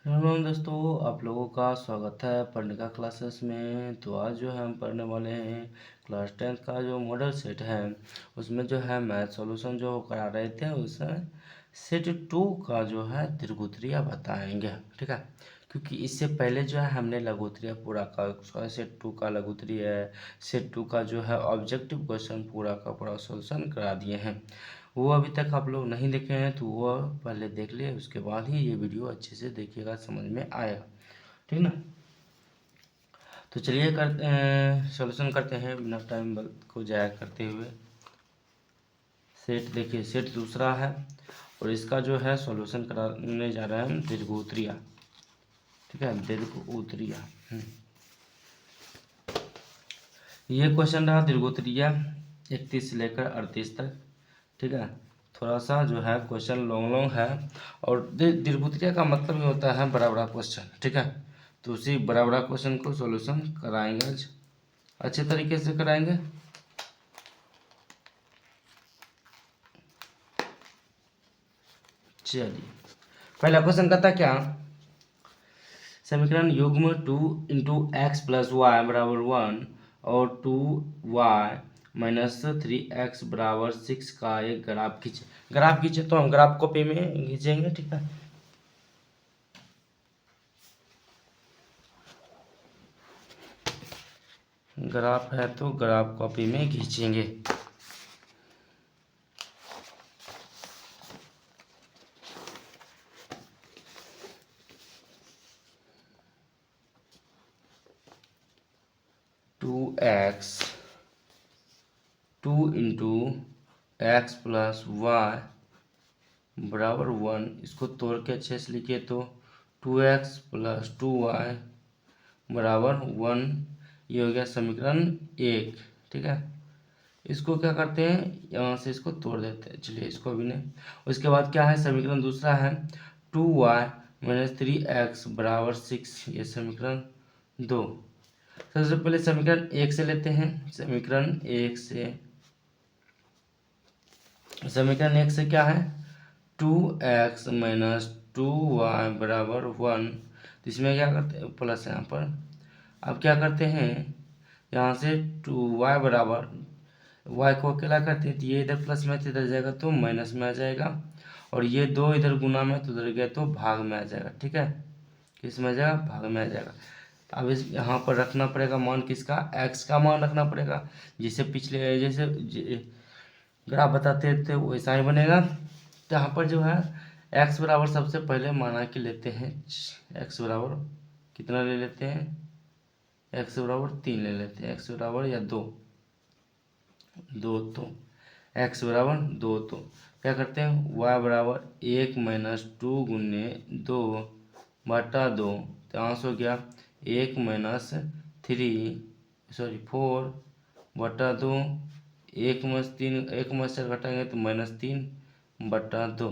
राम दोस्तों, आप लोगों का स्वागत है पढ़ने का क्लासेस में। तो आज जो है हम पढ़ने वाले हैं क्लास 10 का जो मॉडल सेट है, उसमें जो है मैथ सॉल्यूशन जो करा रहे थे उसमें सेट 2 का जो है त्रिगुत्रिया बताएंगे। ठीक है, क्योंकि इससे पहले जो है हमने लघुत्रिया पूरा का सेट 2 का लघुत्रिया है, सेट 2 का जो है ऑब्जेक्टिव क्वेश्चन पूरा का पूरा सॉल्यूशन करा दिए हैं। वो अभी तक आप लोग नहीं देखे हैं तो वो पहले देख लिए, उसके बाद ही ये वीडियो अच्छे से देखिएगा, समझ में आएगा। ठीक ना। तो चलिए करते हैं, सॉल्यूशन करते हैं बिना टाइम को जाया करते हुए। सेट देखिए, सेट दूसरा है और इसका जो है सॉल्यूशन कराने जा रहे हैं हम दीर्घोत्तरीय। ठीक है, दीर्घोत्तरीय। ये क्वेश्चन रहा दीर्घोत्तरीय 31 से लेकर 38 तक। ठीक है, थोड़ा सा जो है क्वेश्चन लॉन्ग लॉन्ग है और दीर्घोत्तरीय का मतलब ही होता है बड़ा बड़ा क्वेश्चन। ठीक है, तो उसी बड़ा बड़ा क्वेश्चन को सॉल्यूशन कराएंगे आज, अच्छे तरीके से कराएंगे। चलिए, पहला क्वेश्चन का था क्या, समीकरण युग्म 2 × x + y = 1 और 2y - 3x = 6 का एक ग्राफ खींचे। ग्राफ खींचे तो हम ग्राफ कॉपी में खींचेंगे। ठीक है, ग्राफ है तो ग्राफ कॉपी में खींचेंगे। Two into X plus Y बराबर 1, इसको तोड़ के अच्छे से लिखिए तो 2x + 2y बराबर 1। ये हो गया समीकरण 1। ठीक है, इसको क्या करते हैं, यहाँ से इसको तोड़ देते हैं। चलिए इसको भी नहीं। उसके बाद क्या है, समीकरण दूसरा है 2y - 3x बराबर 6, ये समीकरण 2। सबसे पहले समीकरण 1 से लेते हैं। समीकरण 1 से क्या है, 2x - 2y बराबर 1। तो इसमें क्या करते हैं, प्लस यहाँ पर। अब क्या करते हैं, यहाँ से 2y बराबर, y को अकेला करते हैं तो ये इधर प्लस में तो इधर जाएगा तो माइनस में आ जाएगा, और ये 2 इधर गुना में तो उधर गया तो भाग में आ जाएगा। ठीक है, किस में आ जाएगा, भाग में आ जाएगा। अब इस यहाँ पर रखना पड़ेगा मान किसका, x का मान रखना पड़ेगा। जैसे पिछले जैसे ग्राफ बताते थे वैसा ही बनेगा। तो यहाँ पर जो है x बराबर सबसे पहले माना कि लेते हैं, x बराबर कितना ले लेते हैं, x बराबर 3 ले लेते हैं, x बराबर या 2, तो x बराबर 2। तो क्या करते हैं, y बराबर 1 - 2 × 2 बटा 2। तो यहाँ से हो गया 1 - 4 बटा 2। 1 - 3, 1 में से घटाएंगे तो -3 बटा 2।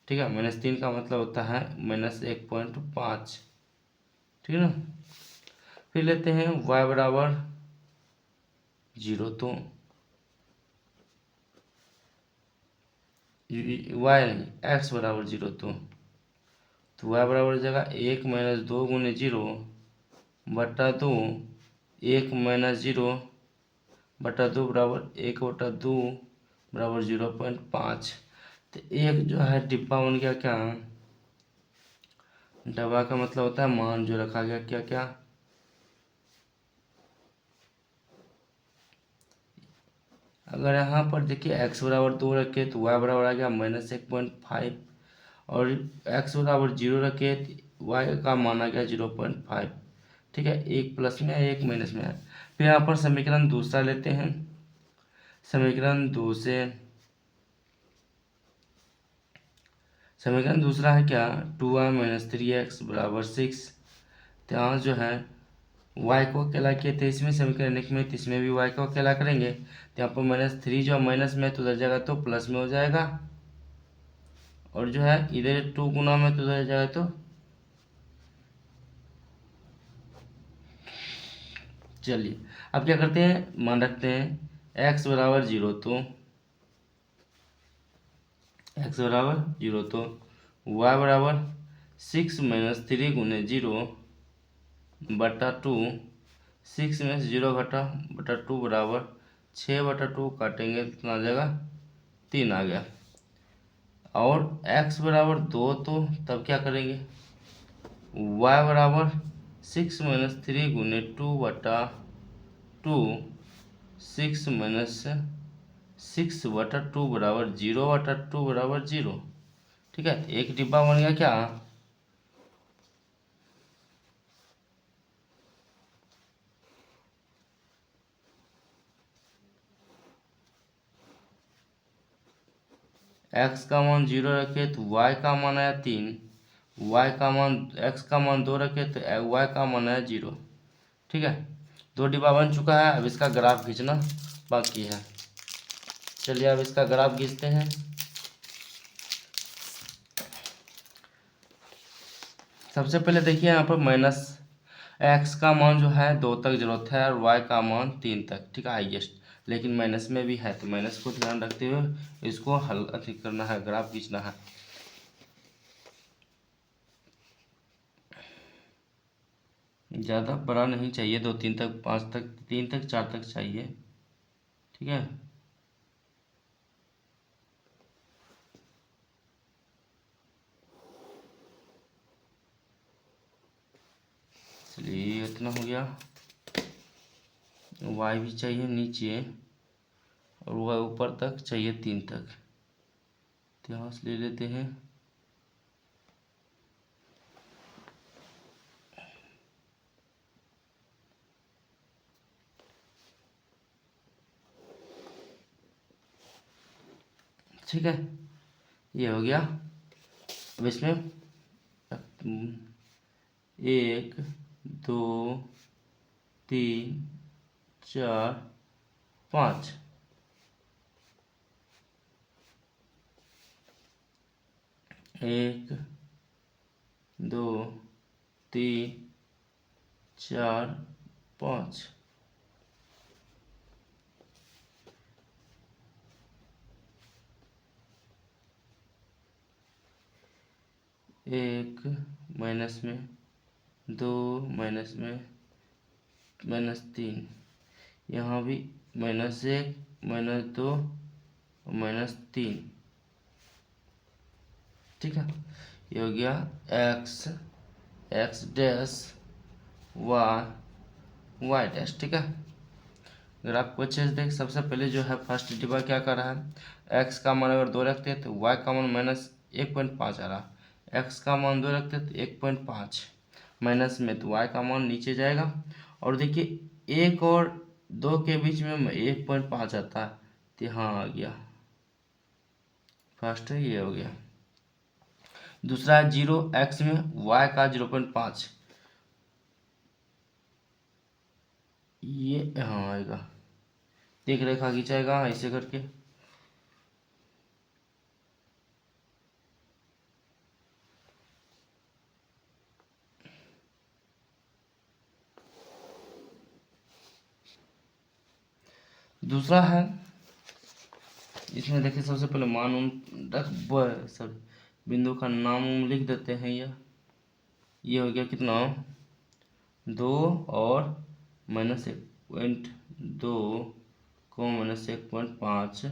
ठीक है, -3 का मतलब होता है -1.5। ठीक है ना। फिर लेते हैं y बराबर 0। तो y नहीं, x बराबर 0। तो y बराबर हो जाएगा 1 - 2 × 0 बटा 2। 1 - 0 बटा 2 बराबर 1/2 बराबर 0.5। तो एक जो है डिब्बा बन गया क्या, डब्बा का मतलब होता है मान जो रखा गया। क्या क्या, अगर यहाँ पर देखिए x बराबर 2 रखे तो y बराबर आ गया -1.5, और x बराबर 0 रखे तो y का मान आ गया 0.5। ठीक है, एक प्लस में है एक माइनस में है। फिर यहाँ पर समीकरण दूसरा लेते हैं। समीकरण दूसरा है क्या, 2y - 3x बराबर 6। तो यहाँ जो है y को अकेला किए थे इसमें, समीकरण एक में, तो इसमें भी y को अकेला करेंगे तो यहाँ पर -3 जो माइनस में तो उधर जाएगा तो प्लस में हो जाएगा, और जो है इधर 2 गुना में तो उधर जाएगा तो। चलिए अब क्या करते हैं, मान रखते हैं x बराबर 0। तो x बराबर 0 तो y बराबर 6 - 3 गुने 0/2। 6 में से 0 घटा बटा 2 बराबर 6/2 काटेंगे तो कितना आ जाएगा, 3 आ गया। और x बराबर 2, तो तब क्या करेंगे, y बराबर 6 - 3 गुने 2/2। 6 - 6/2 बराबर 0/2 बराबर 0। ठीक है, एक डिब्बा बन गया क्या, x का मान 0 रखे तो y का मान आया 3, x का मान 2 रखे तो y का मान आया 0। ठीक है, 2 डिब्बा बन चुका है। अब इसका ग्राफ खींचना बाकी है। चलिए अब इसका ग्राफ खींचते हैं। सबसे पहले देखिए यहाँ पर माइनस x का मान जो है 2 तक जरूरत है और y का मान 3 तक, ठीक है, हाईएस्ट। लेकिन माइनस में भी है तो माइनस को ध्यान रखते हुए इसको हल अधिक करना है, ग्राफ खींचना है। ज़्यादा बड़ा नहीं चाहिए, 2 3 तक 5 तक 3 तक 4 तक चाहिए। ठीक है, चलिए इतना हो गया। y भी चाहिए नीचे और y ऊपर तक चाहिए 3 तक, तो यहाँ से ले लेते हैं। ठीक है, ये हो गया। अब इसमें 1 2 3 4 5, 1 2 3 4 5। एक माइनस में 2 माइनस में -3, यहाँ भी -1 -2 -3। ठीक है, ये हो गया x डैश y डैश। ठीक है, अगर आपको अच्छे से देख, सबसे पहले जो है फर्स्ट डिब्बा क्या कर रहा है, x का मान अगर 2 रखते हैं तो y का मान -1.5 आ रहा। x का मान 2 रखते हैं तो 1.5 माइनस में, तो y का मान नीचे जाएगा। और देखिए 1 और 2 के बीच में 1.5 आता है, तो यहाँ आ गया फर्स्ट, ये हो गया। दूसरा 0x में y का 0.5, ये यहाँ आएगा। एक रेखा खींचाएगा ऐसे करके। दूसरा है, इसमें देखिए सबसे पहले मान सर बिंदु का नाम लिख देते हैं। ये हो गया कितना, 2 और -1.2 को -1.5,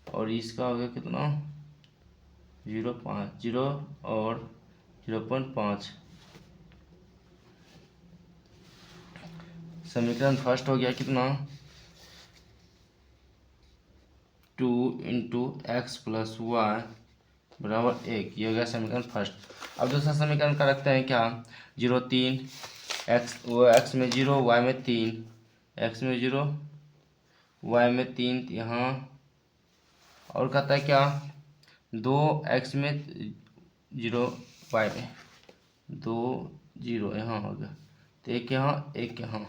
और इसका हो गया कितना 0.5, 0 और 0.5। समीकरण फर्स्ट हो गया कितना 2 × x + y बराबर 1। ये हो गया समीकरण फर्स्ट। अब दूसरा समीकरण का रखते हैं क्या, 0 3 x में 0 y में 3, x में 0 y में 3 यहाँ, और कहता है क्या 2 x में 0 y में 2 0 यहाँ हो गया, तो एक यहाँ एक यहाँ।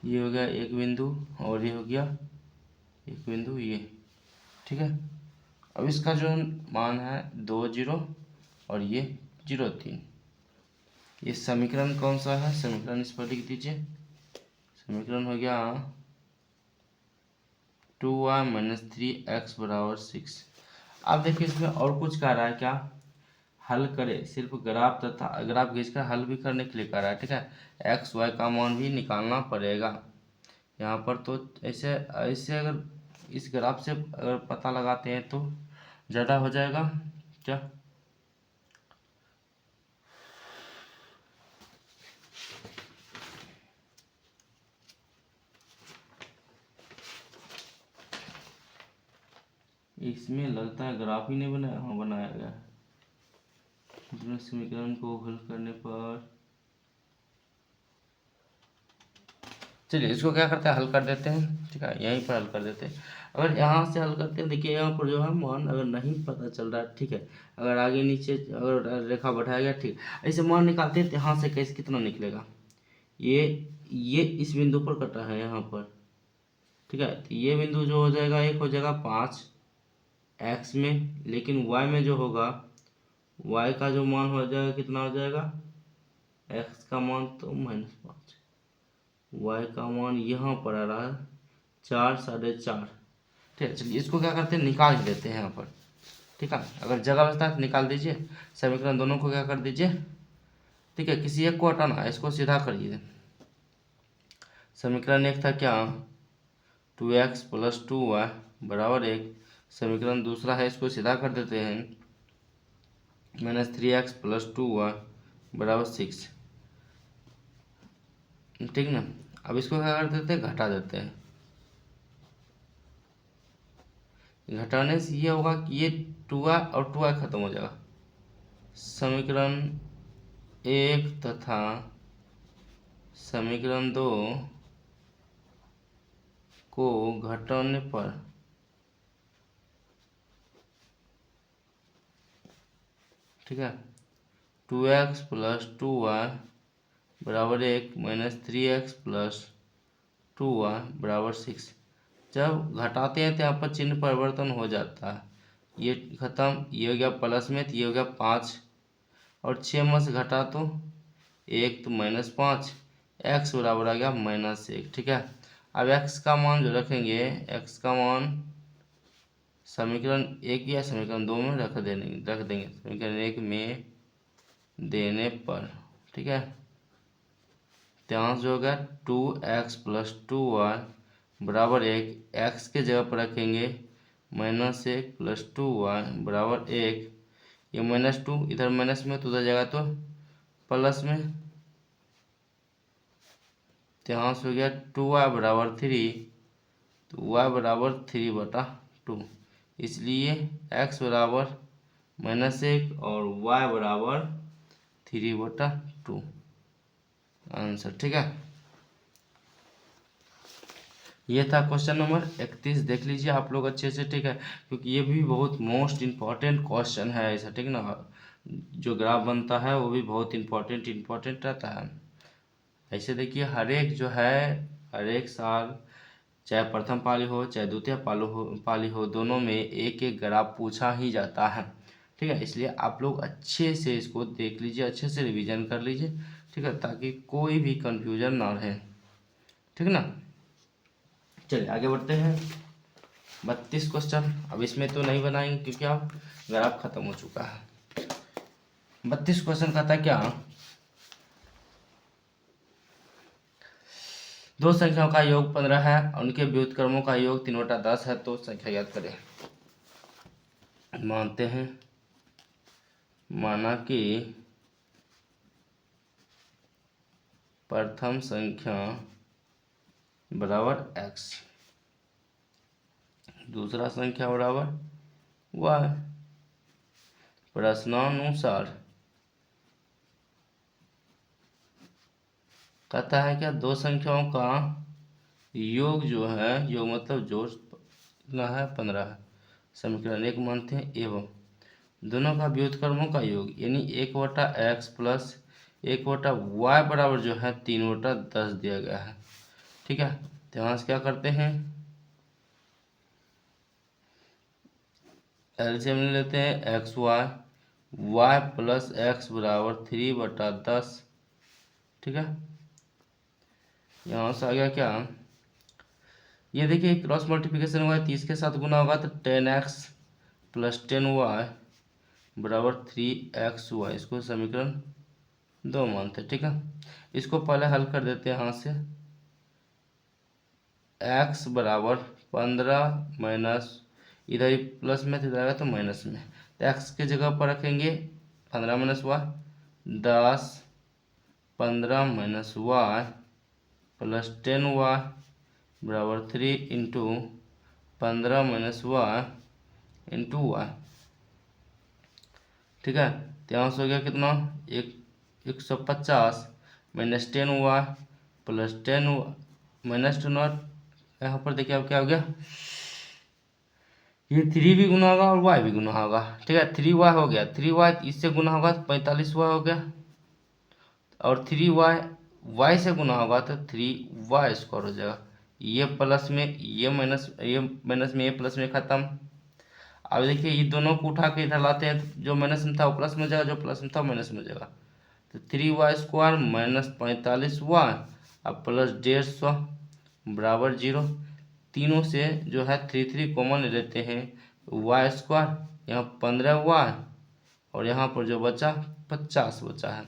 ये हो गया एक बिंदु और ये हो गया एक बिंदु ये, ठीक है। अब इसका जो मान है 2 0 और ये 0 3। ये समीकरण कौन सा है? समीकरण इस पर लिख दीजिए। समीकरण हो गया 2y माइनस 3x बराबर 6। अब देखिए इसमें और कुछ कह रहा है क्या? हल करे, सिर्फ ग्राफ तथा ग्राफ खींचकर हल भी करने के लिए कह रहा है, ठीक है। एक्स वाई का मान भी निकालना पड़ेगा यहाँ पर। तो ऐसे ऐसे अगर इस ग्राफ से अगर पता लगाते हैं तो ज़्यादा हो जाएगा क्या? इसमें लगता है ग्राफ ही नहीं बनाया, हाँ बनाया गया है। इसमें समीकरण को हल करने पर चलिए इसको क्या करते हैं, हल कर देते हैं, ठीक है। यहीं पर हल कर देते हैं। अगर यहाँ से हल करते हैं, देखिए यहाँ पर जो है मान अगर नहीं पता चल रहा है, ठीक है, अगर आगे नीचे अगर रेखा बढ़ाया गया, ठीक, ऐसे मान निकालते हैं तो यहाँ से कैसे कितना निकलेगा? ये इस बिंदु पर कटा है यहाँ पर, ठीक है। तो ये बिंदु जो हो जाएगा एक हो जाएगा 5 एक्स में, लेकिन वाई में जो होगा वाई का जो मान हो जाएगा कितना हो जाएगा? एक्स का मान तो -5, वाई का मान यहाँ पर आ रहा है 4 4.5, ठीक है। चलिए इसको क्या करते हैं, निकाल देते हैं यहाँ पर, ठीक है। अगर जगह बचता है तो निकाल दीजिए। समीकरण दोनों को क्या कर दीजिए, ठीक है। किसी एक को हटाना है, इसको सीधा करिए। समीकरण एक था क्या? 2x + 2y बराबर 1। समीकरण दूसरा है, इसको सीधा कर देते हैं, -3x + 2y बराबर 6, ठीक ना। अब इसको क्या कर देते हैं, घटा देते हैं। घटाने से ये होगा कि ये 2y और 2y खत्म हो जाएगा। समीकरण एक तथा समीकरण 2 को घटाने पर ठीक है 2x + 2y बराबर 1 -3x + 2y बराबर 6। जब घटाते हैं तो यहाँ पर चिन्ह परिवर्तन हो जाता है, ये खत्म, ये हो गया प्लस में, तो ये हो गया 5 और 6 में से घटा तो 1 तो -5, x बराबर आ गया -1, ठीक है। अब x का मान जो रखेंगे, x का मान समीकरण एक या समीकरण 2 में रख देंगे समीकरण 1 में देने पर, ठीक है। यहाँ जो होगा 2x + 2y बराबर 1, x के जगह पर रखेंगे -1 + 2y बराबर 1। ये -2 इधर माइनस में तो उधर जाएगा तो प्लस में, तो यहाँ से हो गया 2y बराबर 3, तो y बराबर 3/2, इसलिए x बराबर -1 और y बराबर 3/2 आंसर, ठीक है। ये था क्वेश्चन नंबर 31। देख लीजिए आप लोग अच्छे से, ठीक है, क्योंकि ये भी बहुत मोस्ट इम्पॉर्टेंट क्वेश्चन है ऐसा, ठीक ना। जो ग्राफ बनता है वो भी बहुत इम्पॉर्टेंट रहता है। ऐसे देखिए हर एक जो है हर एक साल, चाहे प्रथम पाली हो चाहे द्वितीय पाली हो, दोनों में एक एक ग्राफ पूछा ही जाता है, ठीक है। इसलिए आप लोग अच्छे से इसको देख लीजिए, अच्छे से रिवीजन कर लीजिए, ठीक है, ताकि कोई भी कंफ्यूजन ना रहे, ठीक ना। चलिए आगे बढ़ते हैं। 32 क्वेश्चन, अब इसमें तो नहीं बनाएंगे क्योंकि अब ग्राफ खत्म हो चुका है। 32 क्वेश्चन कहता है क्या? दो संख्याओं का योग 15 है, उनके व्युत्क्रमों का योग 3/10 है, तो संख्या याद करें। मानते हैं, माना कि प्रथम संख्या बराबर x, दूसरा संख्या बराबर y। प्रश्नानुसार कहता है क्या? दो संख्याओं का योग जो है, योग मतलब जोड़ कितना है? 15 है। समीकरण एक मानते हैं, एवं दोनों का व्युत्क्रमों का योग यानी 1/x + 1/y बराबर जो है 3/10 दिया गया है, ठीक है, तो यहाँ से क्या करते हैं, एलसीएम ले लेते हैं X Y, Y plus X बराबर 3/10। ठीक है, यहाँ से आ गया क्या, ये देखिए क्रॉस मल्टीप्लिकेशन हुआ है, 30 के साथ गुना होगा तो 10x प्लस 10y बराबर 3xy, इसको समीकरण 2 मानते हैं। ठीक है, इसको पहले हल कर देते हैं यहाँ से, x बराबर 15 माइनस, इधर ही प्लस में तो इधर आएगा तो माइनस में, तो x की जगह पर रखेंगे 15 minus Y, 10 15 minus Y plus 10y बराबर 3 into 15 minus Y into Y. ठीक है, तो यहाँ से हो गया कितना, 150 माइनस 10y प्लस 10 माइनस 10, यहाँ पर देखिए अब क्या हो गया, ये 3 भी गुना होगा और y भी गुना होगा। ठीक है, 3y हो गया, 3y इससे गुना होगा तो 45y हो गया, और 3y y से गुना होगा तो 3y स्क्वायर हो जाएगा। ये प्लस में ये माइनस, ये माइनस में ये प्लस में खत्म। अब देखिए ये दोनों को उठा के इधर लाते हैं, तो जो माइनस में था वो प्लस में जाएगा, जो प्लस में था माइनस में जाएगा, तो 3y स्क्वायर माइनस 45y अब प्लस 150 बराबर 0। तीनों से जो है 3 कॉमन ले लेते हैं, वाई स्क्वायर, यहाँ 15y और यहाँ पर जो बचा 50 बचा है।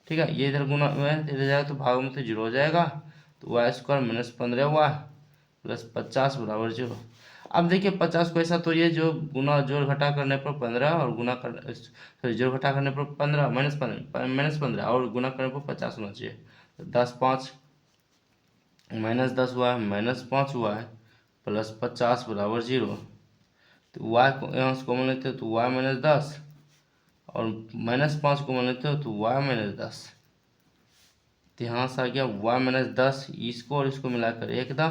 ठीक है, ये इधर गुना में इधर जाएगा तो भाग में तो 0 हो जाएगा, तो Y square minus 15y plus 50 बराबर 0। अब देखिए 50 को ऐसा, तो ये जो गुना जोड़ घटा करने पर 15 और गुना कर, सॉरी जोड़ घटा करने पर 15 माइनस 15 और गुना करने पर 50 होना चाहिए, तो 10 5 minus 10y minus 5y plus 50 बराबर 0। तो y को यहाँ से कॉमन लेते हो तो y माइनस 10 और माइनस 5 को मान लेते हो तो y माइनस 10, तो यहाँ से आ गया y माइनस 10, इसको और इसको मिलाकर 1 दा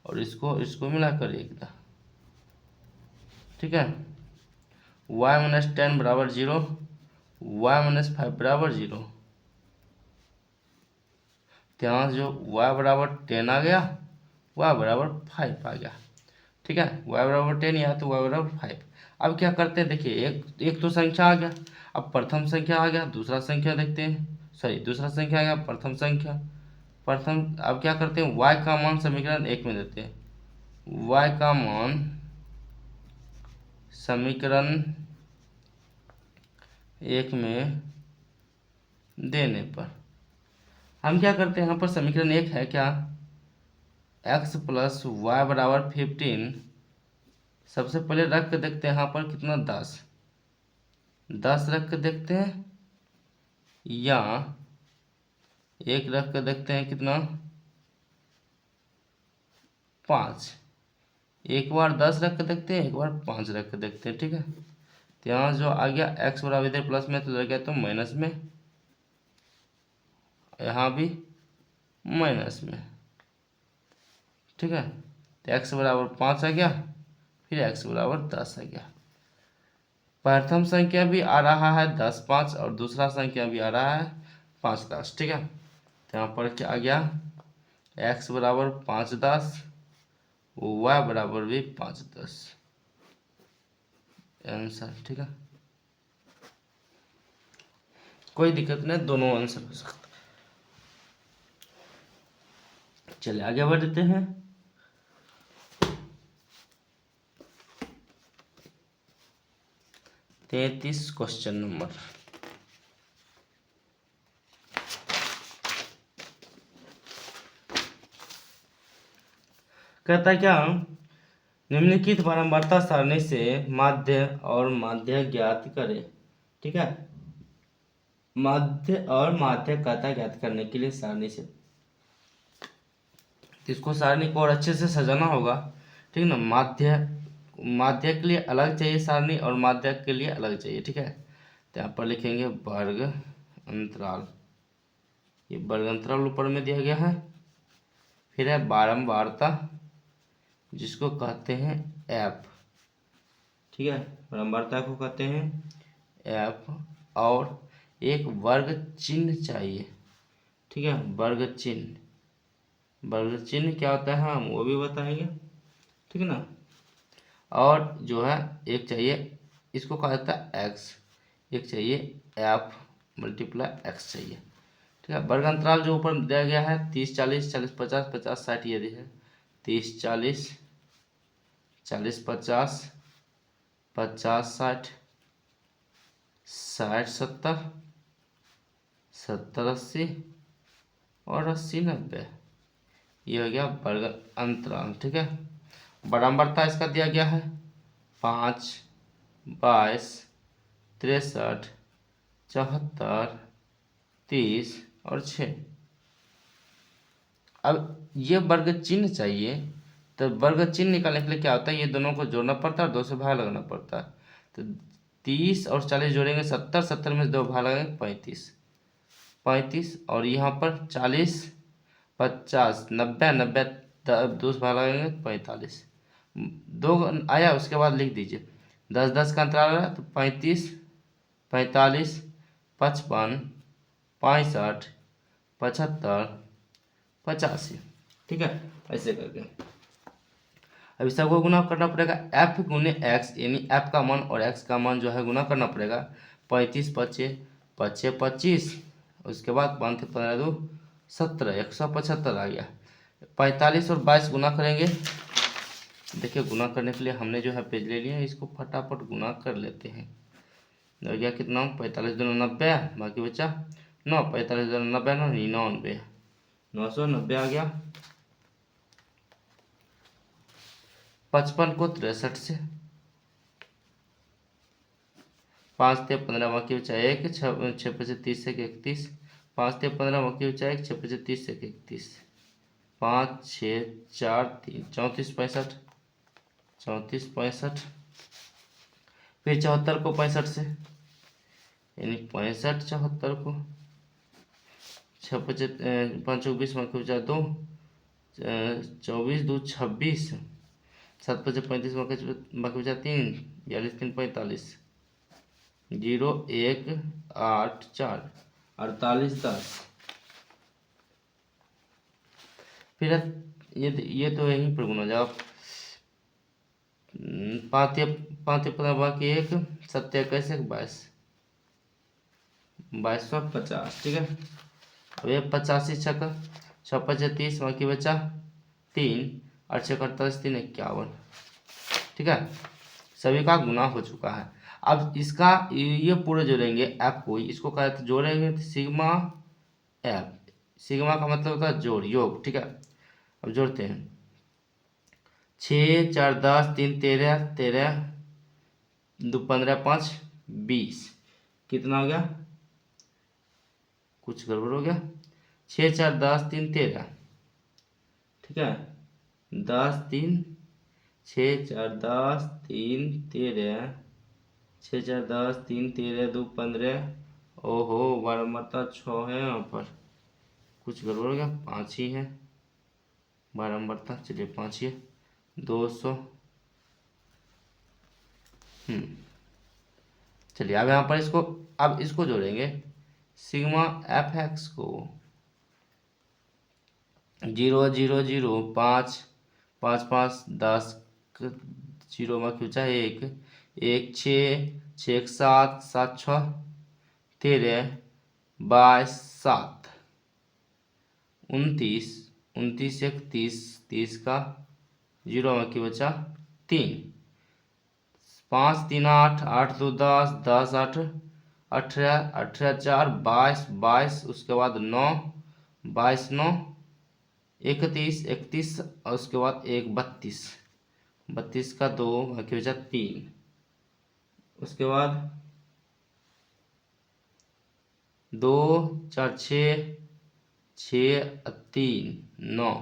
और इसको मिलाकर 1 दा। ठीक है, y माइनस 10 बराबर 0, y माइनस 5 बराबर 0, तो यहाँ से जो y बराबर 10 आ गया, y बराबर 5 आ गया। ठीक है, y बराबर 10 या तो y बराबर 5। अब क्या करते हैं, देखिए एक तो संख्या आ गया, अब प्रथम संख्या आ गया, दूसरा संख्या देखते हैं, सॉरी दूसरा संख्या आ गया, प्रथम संख्या, प्रथम, अब क्या करते हैं y का मान समीकरण 1 में देते हैं, y का मान समीकरण 1 में देने पर हम क्या करते हैं, यहाँ पर समीकरण 1 है क्या, x प्लस वाई बराबर 15, सबसे पहले रख के देखते हैं यहाँ पर कितना, 10 रख के देखते हैं, या एक रख के देखते हैं कितना, 5, एक बार 10 रख के देखते हैं, एक बार 5 रख के देखते हैं। ठीक है, तो यहाँ जो आ गया x बराबर, इधर प्लस में तो लग गया तो माइनस में, यहाँ भी माइनस में। ठीक है, तो x बराबर 5 आ गया, फिर x बराबर 10 आ गया। प्रथम संख्या भी आ रहा है 10 5 और दूसरा संख्या भी आ रहा है 5 10। ठीक है, तो यहाँ पर क्या आ गया, x बराबर 5 10, y बराबर भी 5 10 आंसर। ठीक है, कोई दिक्कत नहीं, दोनों आंसर हो सकता है। चलिए आगे बढ़ते हैं। तैतीस क्वेश्चन नंबर, कहता है क्या, निम्नलिखित बारंबारता सारणी से माध्य और माध्य ज्ञात करें। ठीक है, माध्य और माध्यकता ज्ञात करने के लिए सारणी से, तो इसको सारणी को और अच्छे से सजाना होगा। ठीक है ना, माध्य के लिए अलग चाहिए सारणी और माध्य के लिए अलग चाहिए। ठीक है, तो यहाँ पर लिखेंगे वर्ग अंतराल, ये वर्ग अंतराल ऊपर में दिया गया है, फिर है बारंबारता जिसको कहते हैं एफ। ठीक है, बारंबारता को कहते हैं एफ, और एक वर्ग चिन्ह चाहिए। ठीक है, वर्ग चिन्ह, वर्ग चिन्ह क्या होता है हम वो भी बताएंगे, ठीक है ना। और जो है एक चाहिए, इसको कहा जाता है एक्स, एक चाहिए एफ मल्टीप्लाई एक्स चाहिए, ठीक है। वर्ग अंतराल जो ऊपर दिया गया है 30 40 40 50 50 60 यदि है 30 40 40 50 50 60 60 70 70 80 और 80 90, ये हो गया वर्ग अंतराल, ठीक है। बराबरता इसका दिया गया है 5 22 63 74 30 और 6। अब ये वर्ग चिन्ह चाहिए, तो वर्ग चिन्ह निकालने के लिए क्या होता है, ये दोनों को जोड़ना पड़ता है और 2 से भाग लगाना पड़ता है। तो 30 और 40 जोड़ेंगे 70, 70 में से 2 भाग लगाएंगे 35, 35 और यहाँ पर 40 50 90 90 2 से भाग लगाएंगे 45, 2 आया। उसके बाद लिख दीजिए 10 10 का अंतराल है तो 35 45 55 65 75 85, ठीक है। ऐसे करके अब इस सबको गुना करना पड़ेगा, एफ गुने एक्स, यानी एफ का मान और एक्स का मान जो है गुना करना पड़ेगा। 35 पच्चे 25, उसके बाद 5 15 2 17, 175 आ गया। 45 और 22 गुना करेंगे, देखिए गुना करने के लिए हमने जो है पेज ले लिया, इसको फटाफट गुना कर लेते हैं। हो गया कितना 45 दूना 90, बाकी बचा 9, 45 दूना 90 99, 990 आ गया। 55 को 63 से, 5 ते 15 बाकी बचा 1, 6 पचे 30 से 31, 5 ते 15 बाकी बचा 1, 6 पचे 30 से 31, 5 6 4 3 34 65, 34 65, फिर 74 को 65 से, यानी 65 74 को, 6 पचे 5 20 बाकी बचा 2, 24 2 26, 7 पचे 35 बाकी बचा 3, 42 3 45, 0 1 8 4 48 10। फिर ये तो यहीं पर गुना जाओ, 5 15 बाकी 1, 7 21 22, 2250, ठीक है। अब ये 85 छक्का 6 पचे 30 बाकी बचा 3, 8 6 48 3 51, ठीक है। सभी का गुना हो चुका है। अब इसका ये पूरे जोड़ेंगे एफ को, इसको कहते जोड़ेंगे तो सिग्मा एफ, सिग्मा का मतलब होता है जोड़ योग, ठीक है। अब जोड़ते हैं 6 4 10 3 13 13 2 15 5 20, कितना हो गया, कुछ गड़बड़ हो गया, 6 4 10 3 13, ठीक है। 10 3 6 4 10 3 13, 6 4 10 3 13 2 15, ओहो बारम्बारता 6 है, यहाँ पर कुछ गड़बड़ हो गया, 5 ही है बारम्बारता, चलिए 5 ही है, 200। चलिए अब यहाँ पर अब इसको जोड़ेंगे सिग्मा एफ एक्स को, 0 0 0 5 5 5 10, 0 में क्यों चाहे 1 1 6 6 7 7 6 13 22 7 29 29 1 30 30 का 0 में क्यों बचा 3, 5 3 8 8 2 10 10 8 18 18 4 22 22, उसके बाद 9 22 9 31 31 और उसके बाद 1 32, 32 का 2 बाकी बचा 3, उसके बाद 2 4 6 6 3 9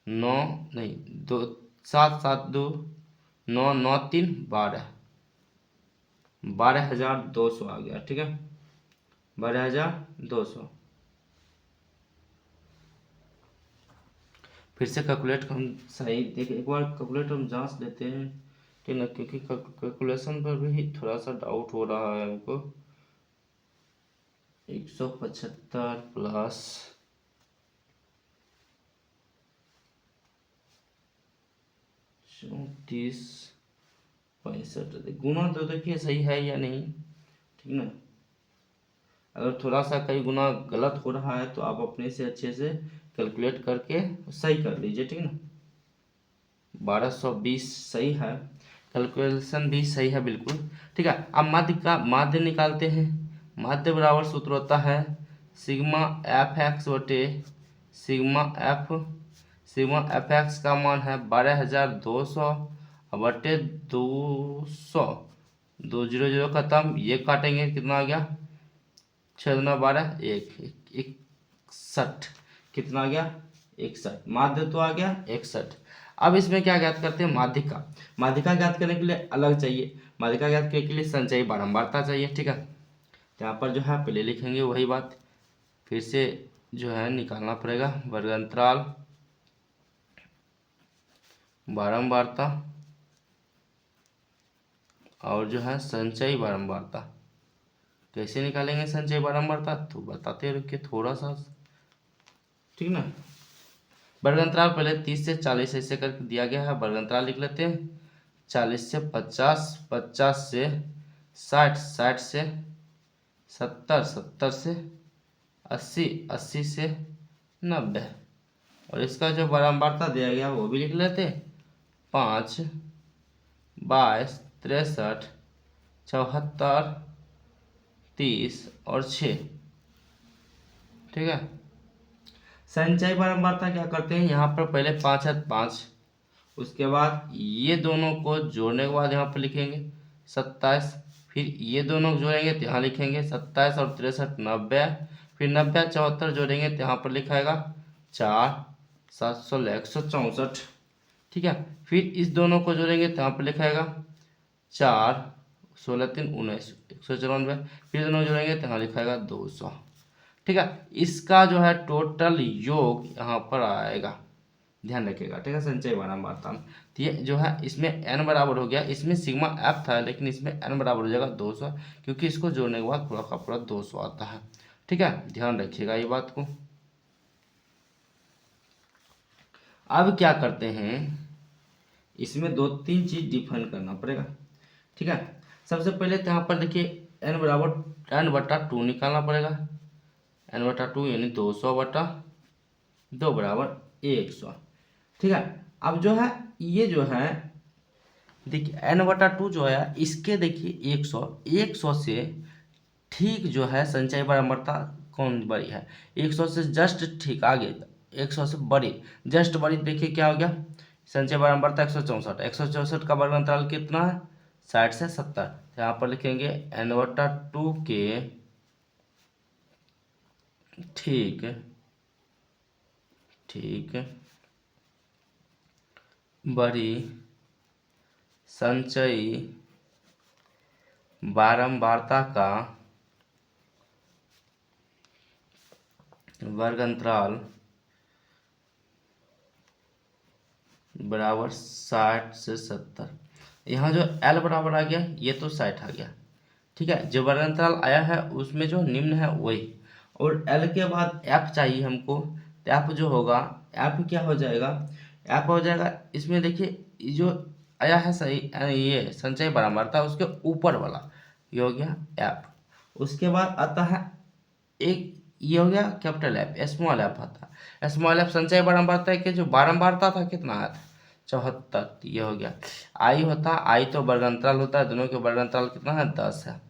9 नहीं 2 7 7 2 9 9 3 12, 12,200 आ गया, ठीक है। 12,200 फिर से कैलकुलेट हम सही देखिए, एक बार कैलकुलेट हम जांच लेते हैं, ठीक ना, क्योंकि कैलकुलेशन पर भी थोड़ा सा डाउट हो रहा है हमको। 175 प्लस 3465। गुना तो देखिए सही है या नहीं, ठीक ना। अगर थोड़ा सा कहीं गुना गलत हो रहा है तो आप अपने से अच्छे से कैलकुलेट करके सही कर लीजिए, ठीक ना। 1220 सही है, कैलकुलेशन भी सही है बिल्कुल, ठीक है। अब माध्य निकालते हैं। माध्य बराबर सूत्र होता है सिग्मा एफ एक्स बटे sigma F. Sigma F x का मान है 12200 बटे 200। 200 खत्म, ये काटेंगे कितना आ गया, 6×12 61। कितना आ गया, 61। माध्य तो आ गया 61। अब इसमें क्या ज्ञात करते हैं, माध्यिका। माध्यिका ज्ञात करने के लिए अलग चाहिए, माध्यिका ज्ञात करने के लिए संचयी बारंबारता चाहिए, ठीक है। तो यहाँ पर जो है पहले लिखेंगे वही बात, फिर से जो है निकालना पड़ेगा। वर्गांतराल बारंबारता और जो है संचयी बारंबारता। कैसे निकालेंगे संचयी बारंबारता, तो बताते रुकिए थोड़ा सा, ठीक ना। वर्गांतराल पहले 30 से 40 ऐसे करके दिया गया है, वर्गांतराल लिख लेते हैं। 40 से 50, 50 से 60, 60 से 70, 70 से 80, 80 से 90। और इसका जो बारंबारता दिया गया वो भी लिख लेते। 5, 22, 63, 74, 30 और 6, ठीक है। संचयी बारंबारता क्या करते हैं, यहाँ पर पहले 5 है 5, उसके बाद ये दोनों को जोड़ने के बाद यहाँ पर लिखेंगे 27, फिर ये दोनों जोड़ेंगे तो यहाँ लिखेंगे 27 और 63 90, फिर 90 74 जोड़ेंगे तो यहाँ पर लिखाएगा 4 716 164, ठीक है। फिर इस दोनों को जोड़ेंगे तो यहाँ पर लिखाएगा 4 16 3 19 194, फिर दोनों जोड़ेंगे तो यहाँ लिखाएगा 200, ठीक है। इसका जो है टोटल योग यहाँ पर आएगा, ध्यान रखिएगा, ठीक है। संचयी बारंबारता में तो ये जो है इसमें n बराबर हो गया, इसमें सिग्मा f था लेकिन इसमें n बराबर हो जाएगा 200, क्योंकि इसको जोड़ने के बाद पूरा का पूरा 200 आता है, ठीक है। ध्यान रखिएगा ये बात को। अब क्या करते हैं, इसमें 2-3 चीज डिफाइन करना पड़ेगा, ठीक है। सबसे पहले तो यहाँ पर देखिए n बराबर n/2 निकालना पड़ेगा। n/2 यानी 200/2 बराबर 100, ठीक है। अब जो है ये जो है देखिए n/2 जो है इसके देखिए 100 से ठीक जो है संचयी बारंबारता कौन बड़ी है, 100 से जस्ट ठीक आगे, 100 से बड़ी जस्ट बड़ी, देखिए क्या हो गया, संचयी बारंबारता 164। 164 का वर्गांतराल कितना है, 60 से 70। तो यहाँ पर लिखेंगे n/2 के ठीक बड़ी संचयी बारंबारता का वर्गांतराल बराबर 60 से 70। यहाँ जो L बराबर आ गया ये तो 60 आ गया, ठीक है। जो वर्गांतराल आया है उसमें जो निम्न है वही, और L के बाद F चाहिए हमको, तो F जो होगा, F क्या हो जाएगा, F हो जाएगा इसमें देखिए जो आया है सही, ये संचयी बारंबारता उसके ऊपर वाला ये हो गया F। उसके बाद आता है एक ये हो गया कैपिटल F, स्मॉल f आता है। स्मॉल f संचयी बारंबारता के जो बारंबारता था कितना आया था, 74, ये हो गया। आई होता, आई तो वर्गांतराल होता है, दोनों के वर्गांतराल कितना है 10 है,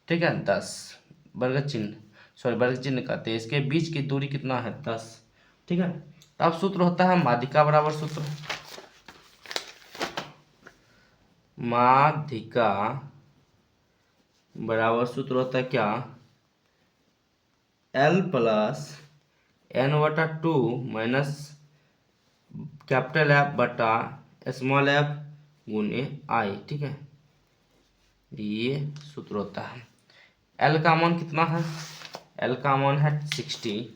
ठीक है। 10 वर्ग चिन्ह, सॉरी वर्ग चिन्ह कहते हैं, इसके बीच की दूरी कितना है 10, ठीक है। तो अब सूत्र होता है माध्यिका बराबर सूत्र, माध्यिका बराबर सूत्र होता है क्या, L plus n/2 minus capital F बटा स्मॉल f गुने आई, ठीक है। ये सूत्र होता है। L का मान कितना है, L का मान है 60,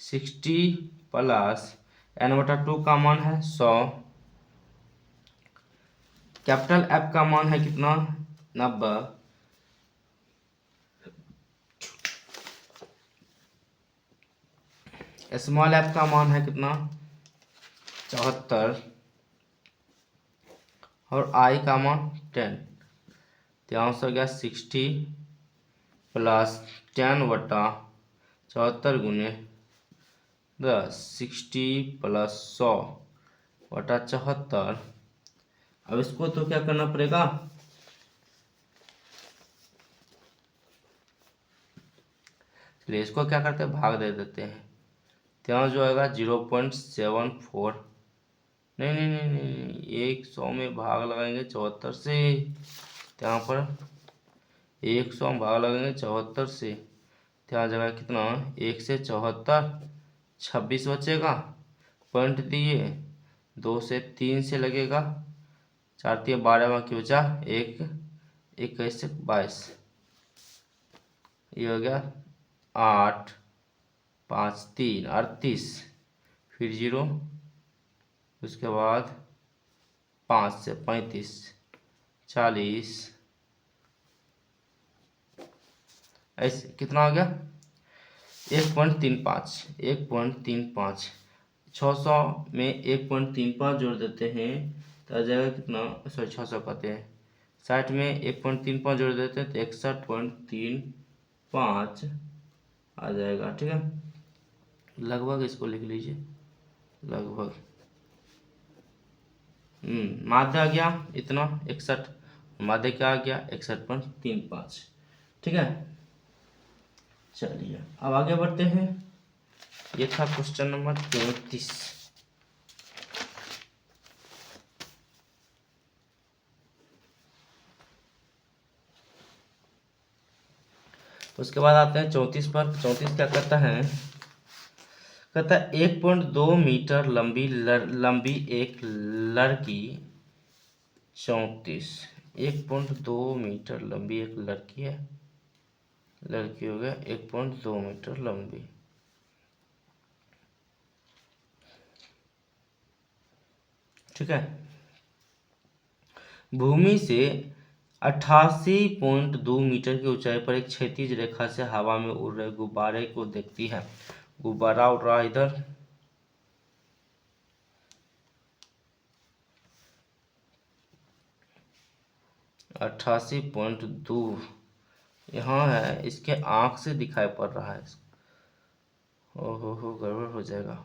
60 प्लस n/2 का मान है 100, कैपिटल F का मान है कितना 90, स्मॉल f का मान है कितना 74, और आई का मान 10, तो यहाँ से हो गया 60 प्लस 10/74 गुने 10, 60 प्लस 100/74। अब इसको तो क्या करना पड़ेगा, चलिए इसको क्या करते हैं, भाग दे देते हैं। तो यहाँ जो आएगा 0.74, नहीं नहीं नहीं नहीं, 100 में भाग लगाएंगे 74 से, तो यहाँ पर 100 में भाग लगाएंगे 74 से, तो यहाँ जगह कितना, 1 से 74, 26 बचेगा, पॉइंट दिए, 2 से 3 से लगेगा, 4 3 12, बाकी बचा 1, 21 से 22, ये हो गया 8 5 3 38, फिर 0, उसके बाद 5 से 35, 40, ऐसे कितना हो गया 1.35, 1.35, 600 में 1.35 जोड़ देते हैं तो आ जाएगा कितना, सॉरी 600 कहते हैं, 60 में 1.35 जोड़ देते हैं तो 61.35 आ जाएगा। ठीक है, लगभग इसको लिख लीजिए, लगभग। माध्य आ गया इतना 61, माध्य क्या आ गया 61.35। ठीक है, चलिए अब आगे बढ़ते हैं। ये था क्वेश्चन नंबर 33। उसके बाद आते हैं 34 पर। 34 क्या करता है, कहता है 1.2 मीटर लंबी एक लड़की 1.2 मीटर लंबी एक लड़की है, लड़की हो गया 1.2 मीटर लंबी। ठीक है, भूमि से 88.2 मीटर की ऊंचाई पर एक क्षैतिज रेखा से हवा में उड़ रहे गुब्बारे को देखती है। गुब्बारा उड़ रहा है इधर, अट्ठासी पॉइंट 2 यहाँ है, इसके आंख से दिखाई पड़ रहा है। ओहो गड़बड़ हो जाएगा।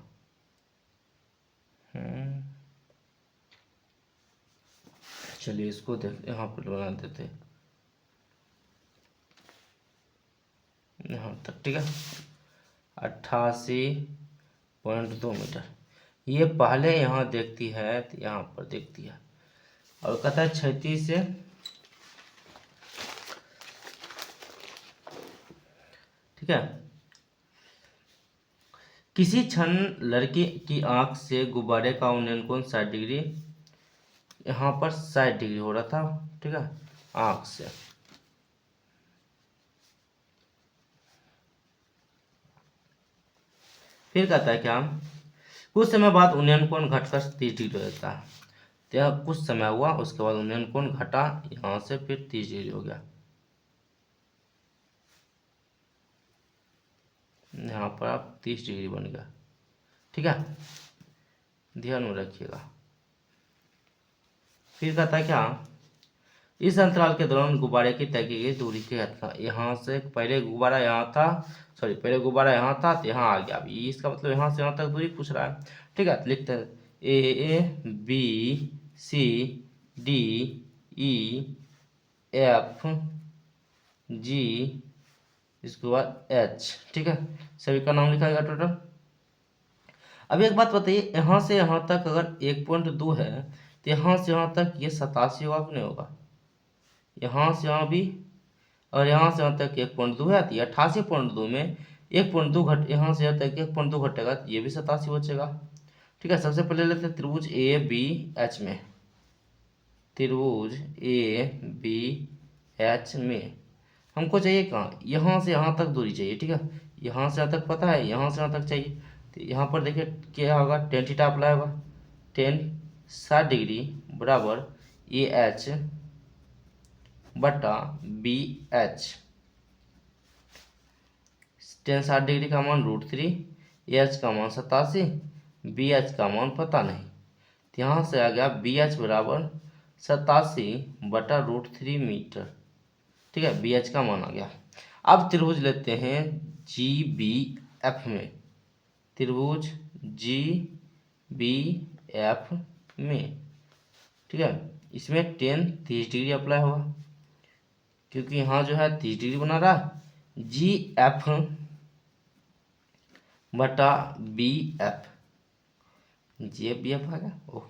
चलिए इसको देख, यहाँ पर बना देते यहाँ तक। ठीक है, 88.2 मीटर ये पहले यहाँ देखती है, तो यहाँ पर देखती है। और कहता है 36 से, ठीक है, किसी क्षण लड़की की आंख से गुब्बारे का उन्नयन कोण 60 डिग्री, यहाँ पर 60 डिग्री हो रहा था। ठीक है, आंख से। फिर कहता है क्या, कुछ समय बाद उन्नयन कोण घटकर 30 डिग्री हो जाता है। तो यह कुछ समय हुआ, उसके बाद उन्नयन कोण घटा यहाँ से, फिर 30 डिग्री हो गया। यहाँ पर आप 30 डिग्री बन गया। ठीक है, ध्यान में रखिएगा। फिर कहता है क्या, इस अंतराल के दौरान गुब्बारे की तय की गई दूरी के यहाँ से, पहले गुब्बारा यहाँ था, सॉरी पहले गुब्बारा यहाँ था तो यहाँ आ गया। अभी इसका मतलब यहाँ से यहाँ तक दूरी पूछ रहा है। ठीक है, तो लिखते हैं ABCDEF G, इसके बाद H। ठीक है, सभी का नाम लिखा गया टोटल। अब एक बात बताइए, यहाँ से यहाँ तक अगर 1.2 है तो यहाँ से यहाँ तक ये 87 होगा कि नहीं होगा, यहाँ से यहाँ भी, और यहाँ से यहाँ तक 1.2 है तो 88.2 में 1.2 घट, यहाँ से यहाँ तक 1.2 घटेगा तो ये भी 87 बचेगा। ठीक है, सबसे पहले लेते हैं त्रिभुज ABH में, त्रिभुज ABH में हमको चाहिए कहाँ, यहाँ से यहाँ तक दूरी चाहिए। ठीक है, यहाँ से यहाँ तक पता है, यहाँ से यहाँ तक चाहिए। तो यहाँ पर देखिए क्या होगा, tan थीटा अप्लाई होगा, tan 60 डिग्री बराबर AH बटा BH। tan 60 डिग्री का मान √3, AH का मान 87, BH का मान पता नहीं। तो यहाँ से आ गया BH बराबर 87/√3 मीटर। ठीक है, बी एच का मान आ गया। अब त्रिभुज लेते हैं जी बी एफ में, त्रिभुज जी बी एफ में। ठीक है, इसमें टेन 30 डिग्री अप्लाई होगा, क्योंकि यहाँ जो है 30 डिग्री बना रहा। जी एफ बटा बी एफ, जी एफ बी एफ आ गया। ओह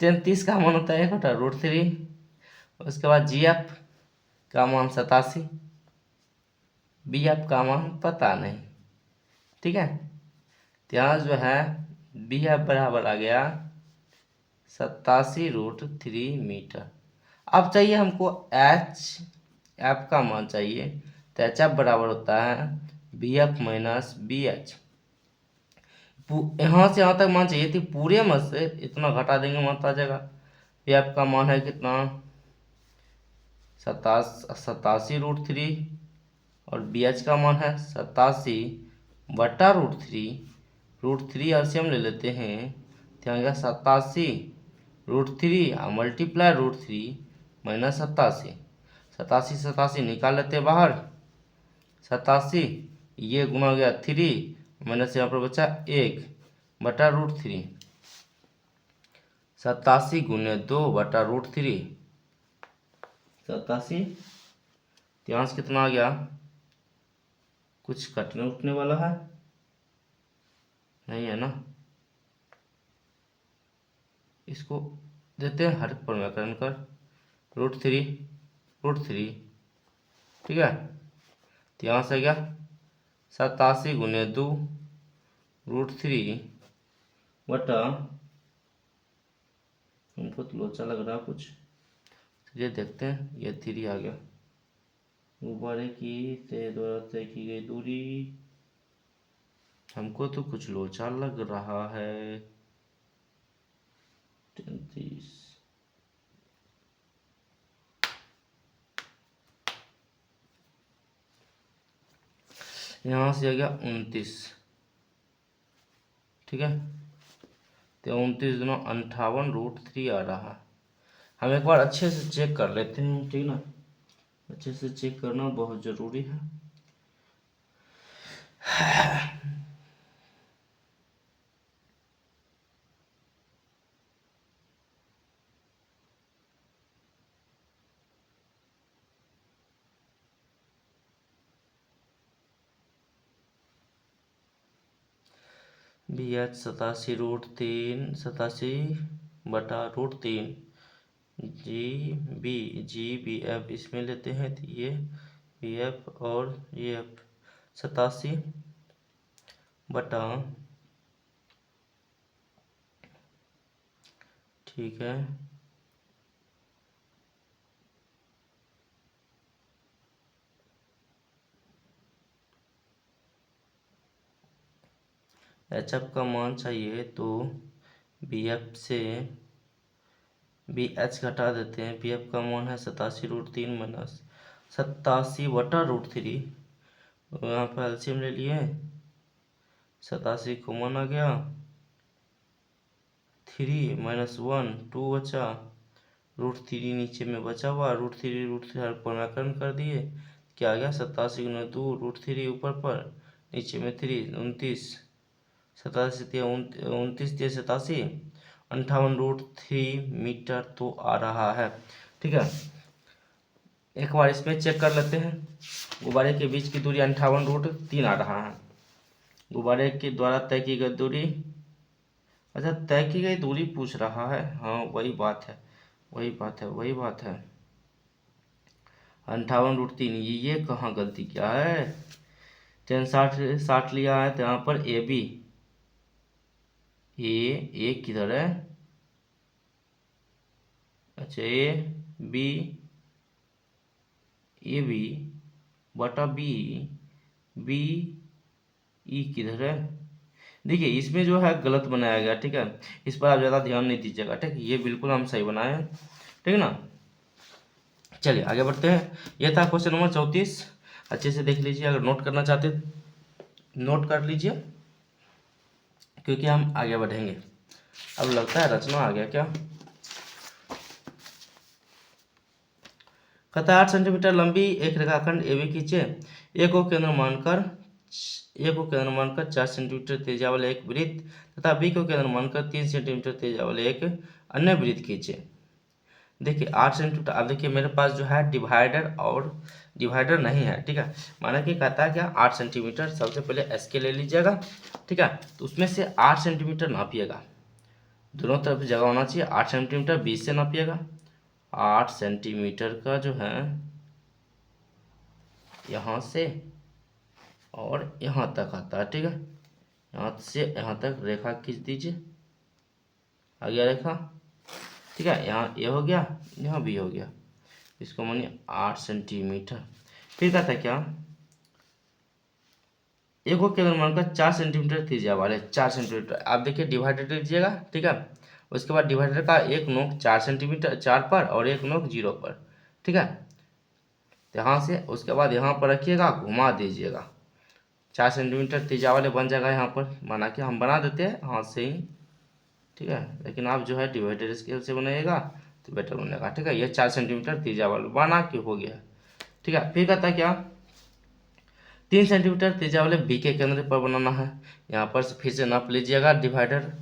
30 का मान होता है 1/√3। उसके बाद जी एफ का मान 87, बी एफ का मान पता नहीं। ठीक है, तो यहाँ जो है बी एफ बराबर आ गया 87√3 मीटर। अब चाहिए हमको एच एफ का मान चाहिए, तो एच एफ बराबर होता है B F minus B H. यहाँ से यहाँ तक मान चाहिए थी, पूरे में से इतना घटा देंगे मान आ जाएगा। बी एफ का मान है कितना 87√3 और बी एच का मान है 87/√3। √3 एलसीएम ले लेते हैं, तो यहाँ 87√3 मल्टीप्लाई √3 माइनस 87। 87 निकाल लेते हैं बाहर, 87 ये गुना हो गया 3 माइनस यहाँ पर बचा 1/√3। 87 गुने 2/√3, 87। यहाँ से कितना आ गया, कुछ कटने उठने वाला है नहीं है ना। इसको देते हैं हर पर व्याकरण कर √3। ठीक है, तो यहाँ से गया 87 गुने 2√3 बटा, हमको तो लोचा लग रहा कुछ, ये देखते हैं। ये 3 आ गया। गुब्बारे की द्वारा तय की गई दूरी, हमको तो कुछ लोचा लग रहा है। 33 यहाँ से आ गया 29। ठीक है, तो 29 दूना 58√3 आ रहा है। हम एक बार अच्छे से चेक कर लेते हैं, ठीक ना। अच्छे से चेक करना बहुत ज़रूरी है। B H 87/√3 G B F इसमें लेते हैं, तो ये बी एफ और ये एफ 87 बटा, ठीक है, एच एफ का मान चाहिए तो बी एफ से बी एच घटा देते हैं। बी एफ का मान है 87√3 माइनस 87/√3। यहाँ पर एलसीएम ले लिए, 87 कॉमन आ गया, 3 माइनस 1 2 बचा, √3 नीचे में बचा हुआ, √3 हर पर व्याकरण कर दिए, क्या आ गया 87 गुना 2 √3 ऊपर पर, नीचे में 3 29, 87 29 87 58√3 मीटर तो आ रहा है। ठीक है, एक बार इसमें चेक कर लेते हैं। गुब्बारे के बीच की दूरी 58√3 आ रहा है। गुब्बारे के द्वारा तय की गई दूरी, अच्छा तय की गई दूरी पूछ रहा है, हाँ वही बात है 58√3। ये कहाँ गलती किया है, 60 लिया है, तो यहाँ पर ए बी ए किधर है, अच्छा ए बी बटा बी ई किधर है। देखिए इसमें जो है गलत बनाया गया, ठीक है, इस पर आप ज़्यादा ध्यान नहीं दीजिएगा। ठीक है, ये बिल्कुल हम सही बनाए हैं, ठीक है ना। चलिए आगे बढ़ते हैं। ये था क्वेश्चन नंबर 34। अच्छे से देख लीजिए, अगर नोट करना चाहते नोट कर लीजिए, क्योंकि हम आगे बढ़ेंगे। अब लगता है रचना आ गया क्या। कहता है 8 सेंटीमीटर लंबी एक रेखाखंड AB खींचे। ए को केंद्र मानकर 4 सेंटीमीटर त्रिज्या वाले एक वृत्त तथा बी को केंद्र मानकर 3 सेंटीमीटर त्रिज्या वाले एक अन्य वृत्त खींचे। देखिए 8 सेंटीमीटर, अब देखिए मेरे पास जो है डिवाइडर और डिवाइडर नहीं है, ठीक है। माना कि कहता है क्या 8 सेंटीमीटर, सबसे पहले एस के ले लीजिएगा, ठीक है। तो उसमें से 8 सेंटीमीटर नापिएगा, दोनों तरफ जगह होना चाहिए। 8 सेंटीमीटर 20 से नापिएगा। 8 सेंटीमीटर का जो है यहाँ से और यहाँ तक आता है, ठीक है। यहाँ से यहाँ तक रेखा खींच दीजिए, आ गया रेखा, ठीक है। यहाँ ये हो गया, यहाँ भी हो गया, इसको मानिए 8 सेंटीमीटर। फिर कहता है क्या, एक को केंद्र मानकर 4 सेंटीमीटर त्रिज्या वाले 4 सेंटीमीटर, आप देखिए डिवाइडर लीजिएगा, ठीक है। उसके बाद डिवाइडर का एक नोक 4 सेंटीमीटर 4 पर और एक नोक 0 पर, ठीक है। तो यहाँ से उसके बाद यहाँ पर रखिएगा, घुमा दीजिएगा, 4 सेंटीमीटर त्रिज्या वाले बन जाएगा यहाँ पर। माना कि हम बना देते हैं हाथ से ही, ठीक है, लेकिन आप जो है डिवाइडर स्केल से बनाइएगा तो बेटर बनेगा, ठीक है। ये 4 सेंटीमीटर त्रिज्या वाला बना कि हो गया, ठीक है। फिर कहता है क्या, 3 सेंटीमीटर त्रिज्या वाले बी के केंद्र पर बनाना है। यहाँ पर फिर से नाप लीजिएगा डिवाइडर,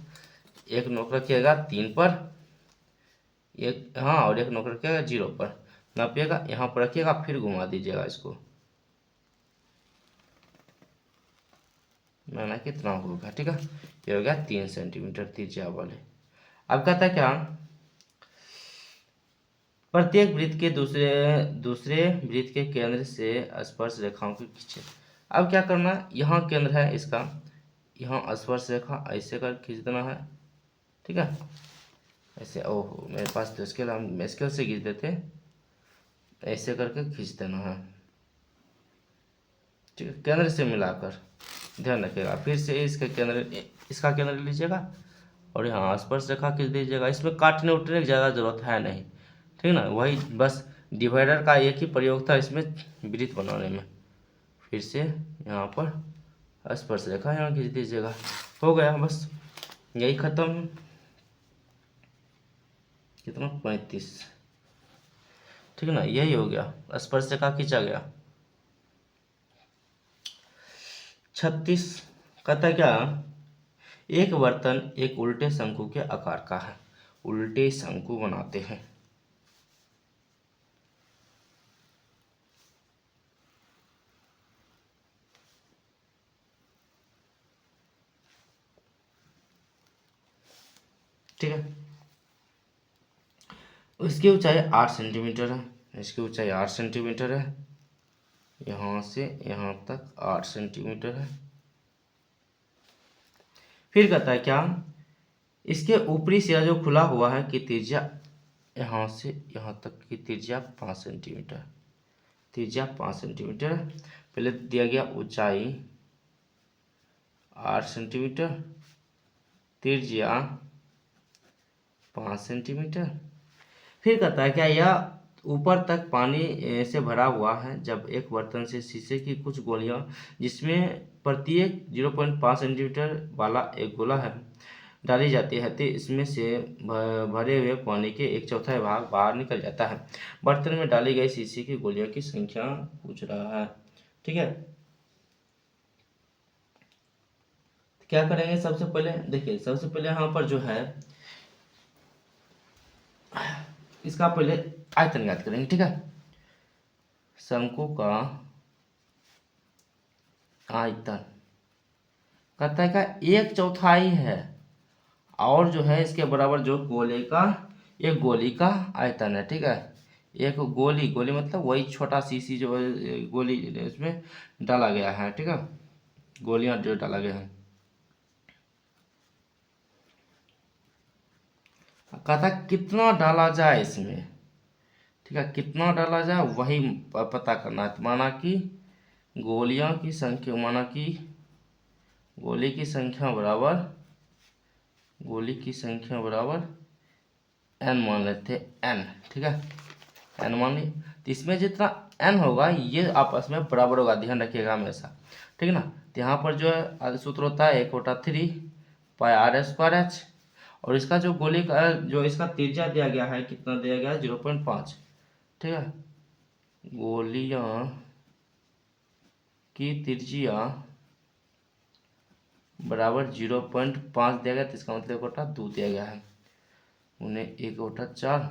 एक नोक रखिएगा 3 पर, एक हाँ और एक नोक रखिएगा 0 पर, नापिएगा, यहाँ पर रखिएगा, फिर घुमा दीजिएगा इसको, मैंने कितना होगा, ठीक है। ये हो गया 3 सेंटीमीटर त्रिज्या वाले। अब कहता है क्या, प्रत्येक वृत्त के दूसरे दूसरे वृत्त के केंद्र से स्पर्श रेखाओं को खींचे। अब क्या करना है, यहाँ केंद्र है इसका, यहाँ स्पर्श रेखा ऐसे कर खींच देना है, ठीक है। ऐसे, ओहो मेरे पास तो स्केल, हम स्केल से खींच देते, ऐसे करके खींच देना है, ठीक है, केंद्र से मिलाकर, ध्यान रखिएगा। फिर से इसका केंद्र लीजिएगा और यहाँ स्पर्श रेखा खींच दीजिएगा। इसमें काटने उठने की ज़्यादा जरूरत है नहीं, ठीक ना, वही बस डिवाइडर का एक ही प्रयोग था इसमें वृत्त बनाने में। फिर से यहाँ पर स्पर्श रेखा यहाँ खींच दीजिएगा, हो गया, बस यही खत्म। कितना 35, ठीक है ना, यही हो गया, स्पर्श रेखा खींचा गया। 36 कहता क्या, एक बर्तन एक उल्टे शंकु के आकार का है, उल्टे शंकु बनाते हैं। ठीक है, इसकी ऊंचाई 8 सेंटीमीटर है, इसकी ऊंचाई 8 सेंटीमीटर है, यहाँ से यहाँ तक 8 सेंटीमीटर है। फिर कहता है क्या, इसके ऊपरी सिरा जो खुला हुआ है की त्रिज्या यहाँ से यहाँ तक की त्रिज्या 5 सेंटीमीटर, त्रिज्या 5 सेंटीमीटर। पहले दिया गया ऊंचाई 8 सेंटीमीटर, त्रिज्या 5 सेंटीमीटर। फिर कहता है क्या, यह ऊपर तक पानी से भरा हुआ है जब एक बर्तन से शीशे की कुछ गोलियां, जिसमें प्रत्येक 0.5 सेंटीमीटर वाला एक गोला है, डाली जाती है तो इसमें से भरे हुए पानी के 1/4 भाग बाहर निकल जाता है। बर्तन में डाली गई शीशे की गोलियों की संख्या पूछ रहा है, ठीक है। क्या करेंगे, सबसे पहले देखिए, सबसे पहले यहाँ पर जो है इसका पहले आयतन ज्ञात करेंगे, ठीक है। शंकु का आयतन कहता है क्या, 1/4 है, और जो है इसके बराबर जो गोले का, एक गोली का आयतन है, ठीक है। एक गोली, गोली मतलब वही छोटा शीशी जो गोली इसमें डाला गया है, ठीक है, गोलियां जो डाला गया है। कहता कितना डाला जाए इसमें, ठीक है, कितना डाला जाए वही पता करना है। माना कि गोलियां की संख्या, माना कि गोली की संख्या बराबर, गोली की संख्या बराबर n मान लेते हैं, n, ठीक है, n मान ली। तो इसमें जितना n होगा ये आपस में बराबर होगा, ध्यान रखिएगा हमेशा, ठीक है ना। तो यहाँ पर जो है सूत्र होता है 1/3 πr² h, और इसका जो गोली का जो इसका त्रिज्या दिया गया है कितना दिया गया है 0.5। ठीक है, गोलियां की त्रिज्या बराबर 0.5 दिया गया, तो इसका मतलब 1/2 दिया गया है, उन्हें 1/4।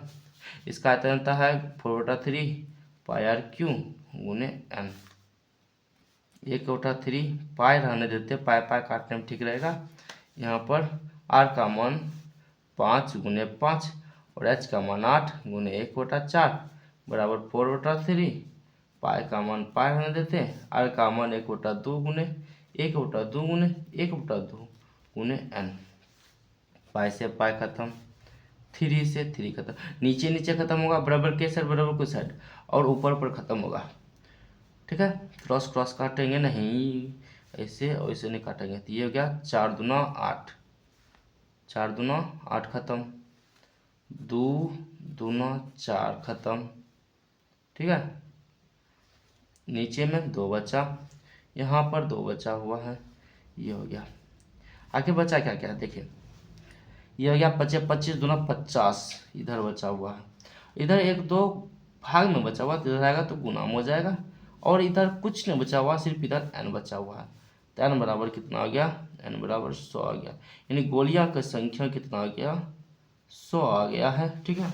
इसका आयतनता है 4/3 पाई आर क्यू गुने एन। 1/3 पाई रहने देते, पाई पाई काटने में ठीक रहेगा। यहाँ पर आर का मान 5 × 5 और एच का मान 8 गुने 1/4 बराबर 4/3। पाई का मान पाई रहने देते, आर का मान 1/2 गुने 1/2 गुने 1/2 गुने एन। पाई से पाई खत्म, 3 से 3 खत्म, नीचे नीचे खत्म होगा, बराबर के साइड बराबर कुछ साइड, और ऊपर पर खत्म होगा। ठीक है, क्रॉस क्रॉस काटेंगे नहीं, ऐसे और ऐसे नहीं काटेंगे। तो ये हो गया 4 दूना 8, 4 दूना 8 खत्म, 2 दूना 4 खत्म। ठीक है, नीचे में 2 बचा, यहाँ पर 2 बचा हुआ है, ये हो गया। आगे बचा क्या क्या देखिए, ये हो गया 25 दूना 50, इधर बचा हुआ है, इधर 1 2 भाग में बचा हुआ, तो इधर आएगा तो गुणाम हो जाएगा, और इधर कुछ नहीं बचा हुआ, सिर्फ इधर n बचा हुआ है। तो n बराबर कितना आ गया, n बराबर 100 आ गया, यानी गोलियां की संख्या कितना आ गया, 100 आ गया है। ठीक है,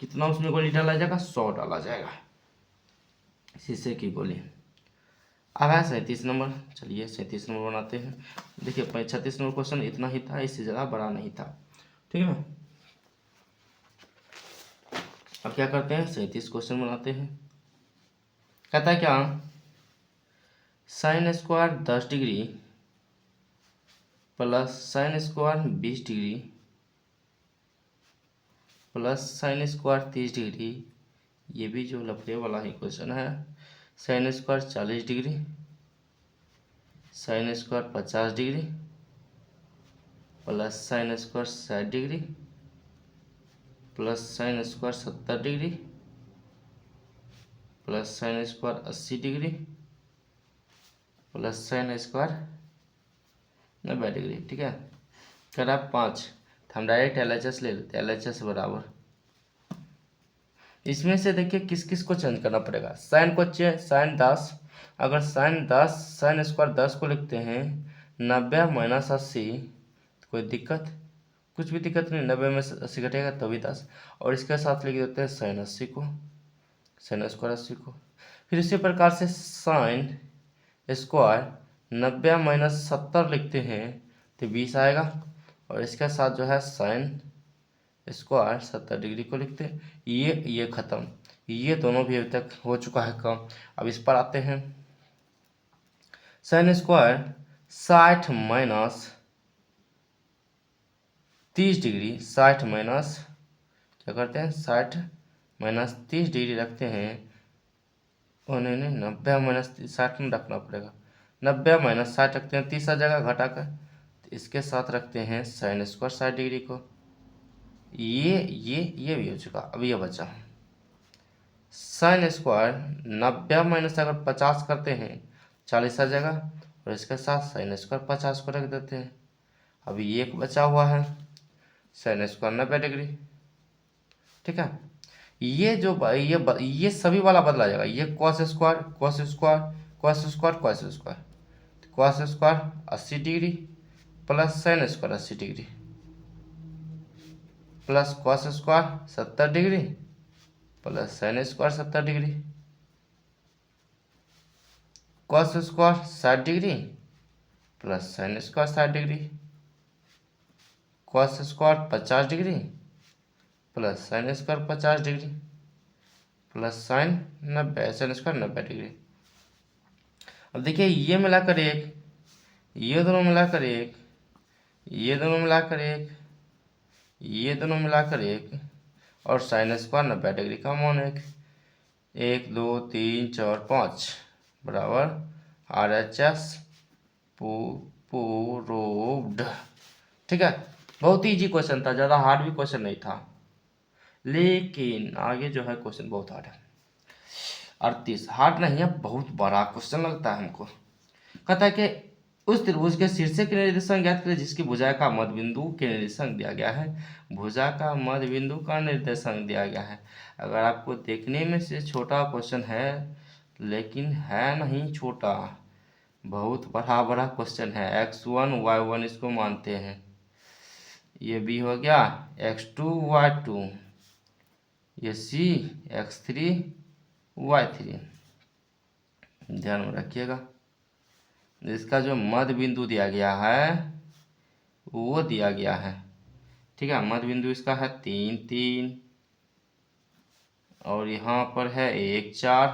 कितना उसमें गोली डाला जाएगा, 100 डाला जाएगा, शीशे की गोली। अब है 37 नंबर, चलिए 37 नंबर बनाते हैं। देखिए 36 नंबर क्वेश्चन इतना ही था, इससे ज़्यादा बड़ा नहीं था। ठीक है, अब क्या करते हैं, 37 क्वेश्चन बनाते हैं। कहता है क्या, sine square 10 degree plus sine square 20 degree plus sine square 30 degree, ये भी जो लफड़े वाला ही क्वेश्चन है। Sine square 40 degree, sine square 50 degree plus sine square 60 degree plus sine square 70 degree plus sine square 80 degree plus sine square 90 degree. ठीक है, कह 5, तो हम डायरेक्ट LHS ले लेते हैं। LHS बराबर, इसमें से देखिए किस किस को चेंज करना पड़ेगा। साइन को साइन 10, अगर साइन 10 साइन स्क्वायर 10 को लिखते हैं 90 - 80, तो कोई दिक्कत, कुछ भी दिक्कत नहीं, 90 में 80 घटेगा तभी 10, और इसके साथ लिख देते हैं साइन 80 को, साइन स्क्वायर 80 को। फिर इसी प्रकार से साइन स्क्वायर 90 - 70 लिखते हैं तो 20 आएगा, और इसके साथ जो है साइन स्क्वायर 70 डिग्री को लिखते हैं। ये खत्म, ये दोनों भी अभी तक हो चुका है काम। अब इस पर आते हैं, साइन स्क्वायर 60 - 30 डिग्री, 60 माइनस क्या करते हैं 60 - 30 डिग्री रखते हैं, नहीं 90 - 60 में रखना पड़ेगा, 90 - 60 रखते हैं, 30 जगह घटाकर, तो इसके साथ रखते हैं साइन स्क्वायर 60 डिग्री को। ये भी हो चुका। अब ये बचा साइन स्क्वायर 90 माइनस अगर 50 करते हैं 40 जगह, और इसके साथ साइन स्क्वायर 50 को रख देते हैं। अभी ये एक बचा हुआ है साइन स्क्वायर 90 डिग्री। ठीक है, ये जो ये सभी वाला बदला जाएगा, ये cos square cos square cos square cos square, cos square 80 degree plus sine square 80 degree plus cos square 70 degree plus sine square 70 degree, cos square 60 degree plus sine square 60 degree, cos square 50 degree plus sine square 50 degree plus sign 90 sine square 90 degree. अब देखिए ये मिलाकर एक, ये दोनों मिलाकर एक, ये दोनों मिलाकर एक, ये दोनों मिलाकर एक, और साइन स्क्वायर 90 डिग्री का मान 1 2 3 4 5 बराबर RHS प्रूव्ड। ठीक है, बहुत ही इजी क्वेश्चन था, ज़्यादा हार्ड भी क्वेश्चन नहीं था, लेकिन आगे जो है क्वेश्चन बहुत हार्ड है। 38 हार्ड नहीं है, बहुत बड़ा क्वेश्चन लगता है हमको। कहता है कि उस त्रिभुज के शीर्ष के निर्देशांक ज्ञात करें जिसकी भुजा का मध्य बिंदु के निर्देशांक दिया गया है। भुजा का मध्य बिंदु का निर्देशांक दिया गया है। अगर आपको देखने में से छोटा क्वेश्चन है, लेकिन है नहीं छोटा, बहुत बड़ा बड़ा क्वेश्चन है। x1 y1 इसको मानते हैं। ये b हो गया, x2 y2, ये c x3 y3। ध्यान में रखिएगा, इसका जो मध्य बिंदु दिया गया है वो दिया गया है। ठीक है, मध्य बिंदु इसका है 3 3, और यहाँ पर है 1 4,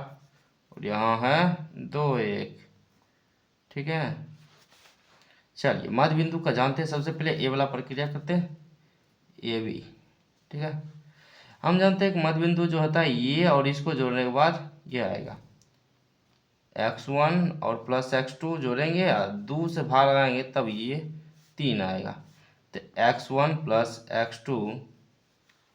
और यहाँ है 2 1। ठीक है, चलिए मध्य बिंदु का जानते हैं। सबसे पहले ए वाला प्रक्रिया करते हैं, ए बी। ठीक है, हम जानते हैं कि मध्य बिंदु जो होता है ये, और इसको जोड़ने के बाद ये आएगा x1 और प्लस x2 जोड़ेंगे, 2 से भाग लगाएंगे तब ये 3 आएगा। तो x1 प्लस x2,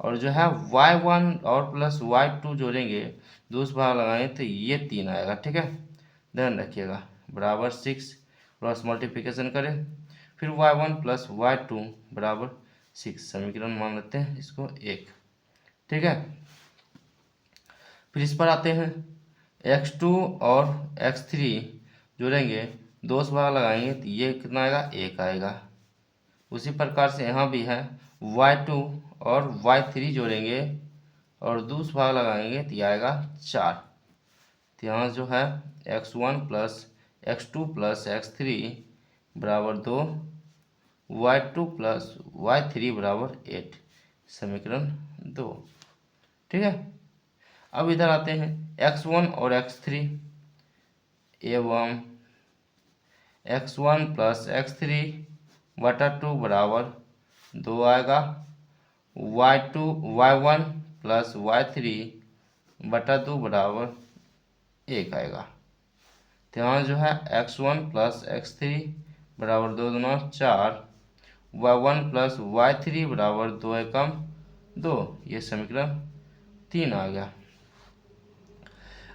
और जो है y1 और प्लस y2 जोड़ेंगे, 2 से भाग लगाएंगे तो ये 3 आएगा। ठीक है, ध्यान रखिएगा, बराबर 6, क्रॉस मल्टीप्लिकेशन करें, फिर y1 प्लस y2 बराबर 6, समीकरण मान लेते हैं इसको 1। ठीक है, फिर इस पर आते हैं, x2 और x3 जोड़ेंगे, 2 से भाग लगाएंगे तो ये कितना आएगा, 1 आएगा। उसी प्रकार से यहाँ भी है, y2 और y3 जोड़ेंगे और 2 से भाग लगाएंगे तो ये आएगा 4। तो यहाँ जो है x1 plus x2 plus x3 बराबर 2, y2 प्लस y3 बराबर 8, समीकरण 2। ठीक है, अब इधर आते हैं, x1 और x3 एवं x1 प्लस x3 बटा 2 बराबर 2 आएगा, y1 प्लस y3 बटा 2 बराबर 1 आएगा। तो यहाँ जो है x1 प्लस x3 बराबर 2 दूना 4, y1 प्लस y3 बराबर 2 एकम 2, ये समीकरण 3 आ गया।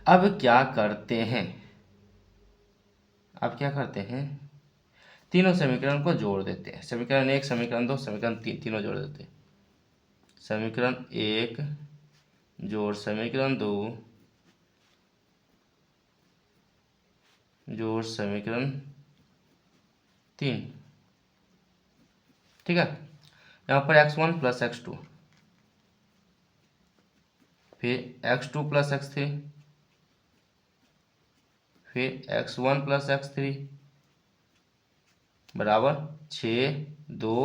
अब क्या करते हैं, तीनों समीकरण को जोड़ देते हैं। समीकरण 1, समीकरण 2, समीकरण 3, तीनों जोड़ देते हैं। समीकरण 1 जोड़ समीकरण 2 जोड़ समीकरण 3। ठीक है, यहाँ पर x1 प्लस x2, फिर x2 प्लस x3, फिर x1 प्लस x3 बराबर 6 2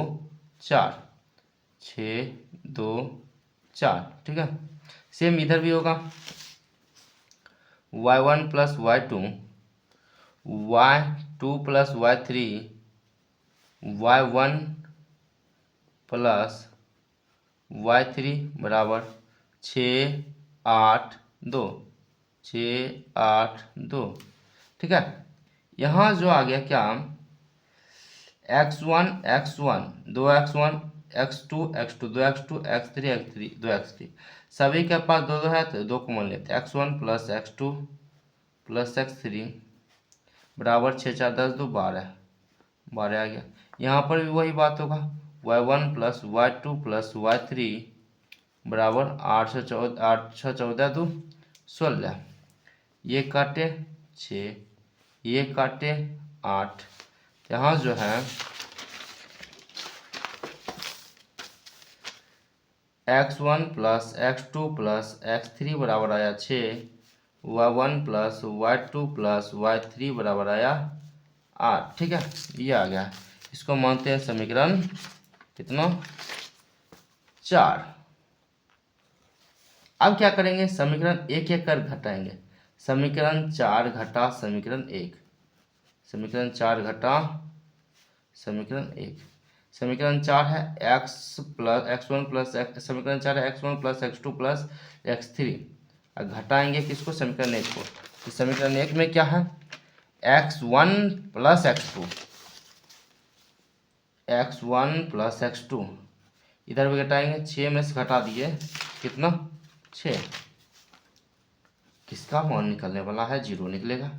4, 6 2 4। ठीक है, सेम इधर भी होगा, y1 plus y2, y2 plus y3, y1 plus y3 बराबर 6 8 2, 6 8 2। ठीक है, यहाँ जो आ गया क्या, x1 x1 2x1, x2 x2 2x2, x3 x3 2x3, सभी के पास 2 2 है तो 2 को मान लेते हैं। x1 plus x2 plus x3 बराबर 6 4 10 2 12, 12 आ गया। यहाँ पर भी वही बात होगा, y1 plus y2 plus y3 बराबर 8 6 14 2 16, ये काटे 6, ये काटे 8। यहाँ जो है x1 plus x2 plus x3 बराबर आया 6, y1 plus y2 plus y3 बराबर आया 8। ठीक है, ये आ गया, इसको मानते हैं समीकरण कितना, 4। अब क्या करेंगे, समीकरण 1 एक कर घटाएंगे, समीकरण 4 घटा समीकरण 1, समीकरण 4 घटा समीकरण 1, समीकरण 4 है x1 प्लस समीकरण 4 है x1 plus x2 plus x3, घटाएंगे किसको, समीकरण 1 को। तो समीकरण 1 में क्या है, x1 plus x2, x1 plus x2, इधर भी घटाएंगे, 6 में से घटा दिए कितना, 6, किसका मान निकलने वाला है, 0 निकलेगा।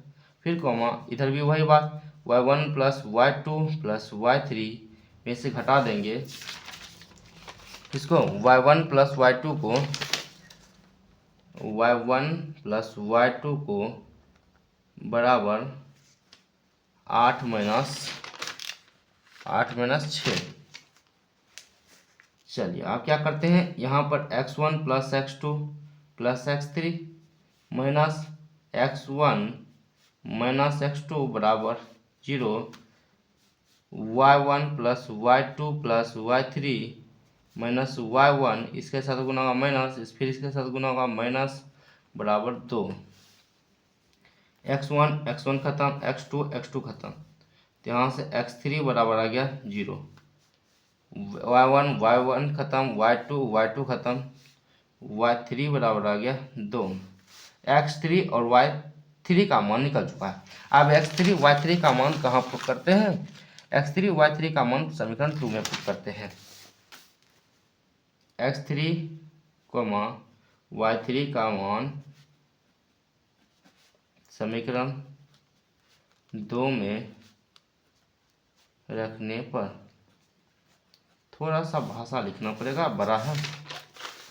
फिर कॉमा, इधर भी वही बात, y1 plus y2 plus y3 में से घटा देंगे इसको y1 प्लस y2 को बराबर 8 माइनस 6। चलिए आप क्या करते हैं, यहाँ पर x1 plus x2 plus x3 minus x1 minus x2 बराबर 0, y1 plus y2 plus y3 minus y1 इसके साथ गुना होगा माइनस, फिर इसके साथ गुना होगा माइनस बराबर 2, x1 खत्म, x2 खत्म, तो यहाँ से x3 बराबर आ गया 0, y1 खत्म, y2 खत्म, y3 बराबर आ गया 2। x3 और y3 का मान निकल चुका है। अब x3 y3 का मान कहाँ पुट करते हैं, x3 y3 का मान समीकरण 2 में पुट करते हैं। x3 y3 का मान समीकरण 2 में रखने पर, थोड़ा सा भाषा लिखना पड़ेगा, बड़ा है।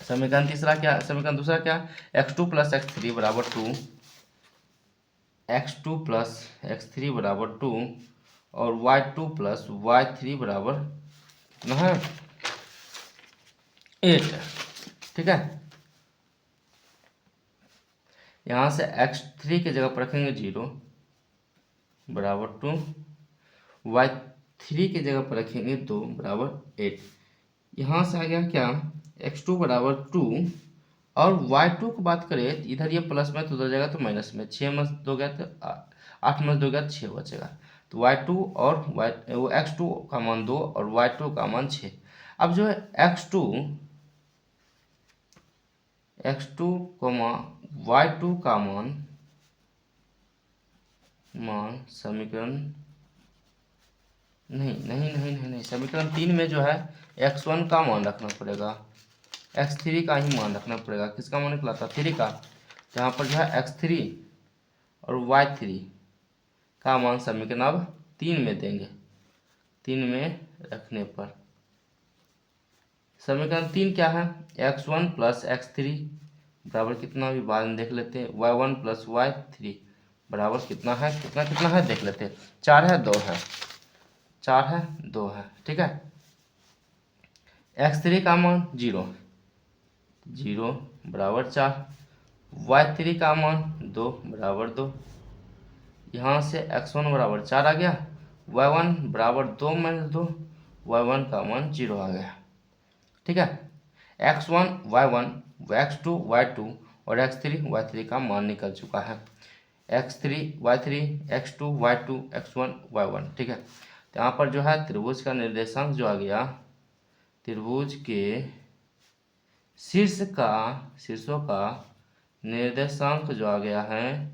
समीकरण दूसरा क्या, x2 प्लस x3 बराबर 2, x2 प्लस x3 बराबर 2 और y2 प्लस y3 बराबर कितना है 8। ठीक है, यहाँ से x3 की जगह पर रखेंगे 0 बराबर 2, y3 की जगह पर रखेंगे 2 बराबर 8। यहाँ से आ गया क्या, x2 बराबर 2 और y2 की बात करें इधर ये प्लस में तो उधर जाएगा तो माइनस में, 6 में 2 गया तो 8 में 2 गया तो 6 बचेगा, तो y2 और x2 का मान 2 और y2 का मान 6। अब जो है x2 y2 का मान समीकरण नहीं समीकरण 3 में जो है x1 का मान रखना पड़ेगा, x3 का ही मान रखना पड़ेगा। किसका मान निकला था, 3 का, जहाँ पर जो है x3 और y3 का मान समीकरण अब 3 में देंगे, 3 में रखने पर समीकरण 3 क्या है, x1 प्लस x3 बराबर कितना, भी बाद में देख लेते हैं, y1 प्लस y3 बराबर कितना है देख लेते हैं, 4 है 2 है, 4 है 2 है। ठीक है, x3 का मान 0 बराबर 4, y3 का मान 2 बराबर 2, यहाँ से x1 बराबर 4 आ गया, y1 बराबर 2 माइनस 2, y1 का मान 0 आ गया। ठीक है, x1 y1 x2 y2 और x3 y3 का मान निकल चुका है, x3 y3 x2 y2 x1 y1। ठीक है, तो यहाँ पर जो है त्रिभुज का निर्देशांक जो आ गया, त्रिभुज के शीर्षों का निर्देशांक जो आ गया है,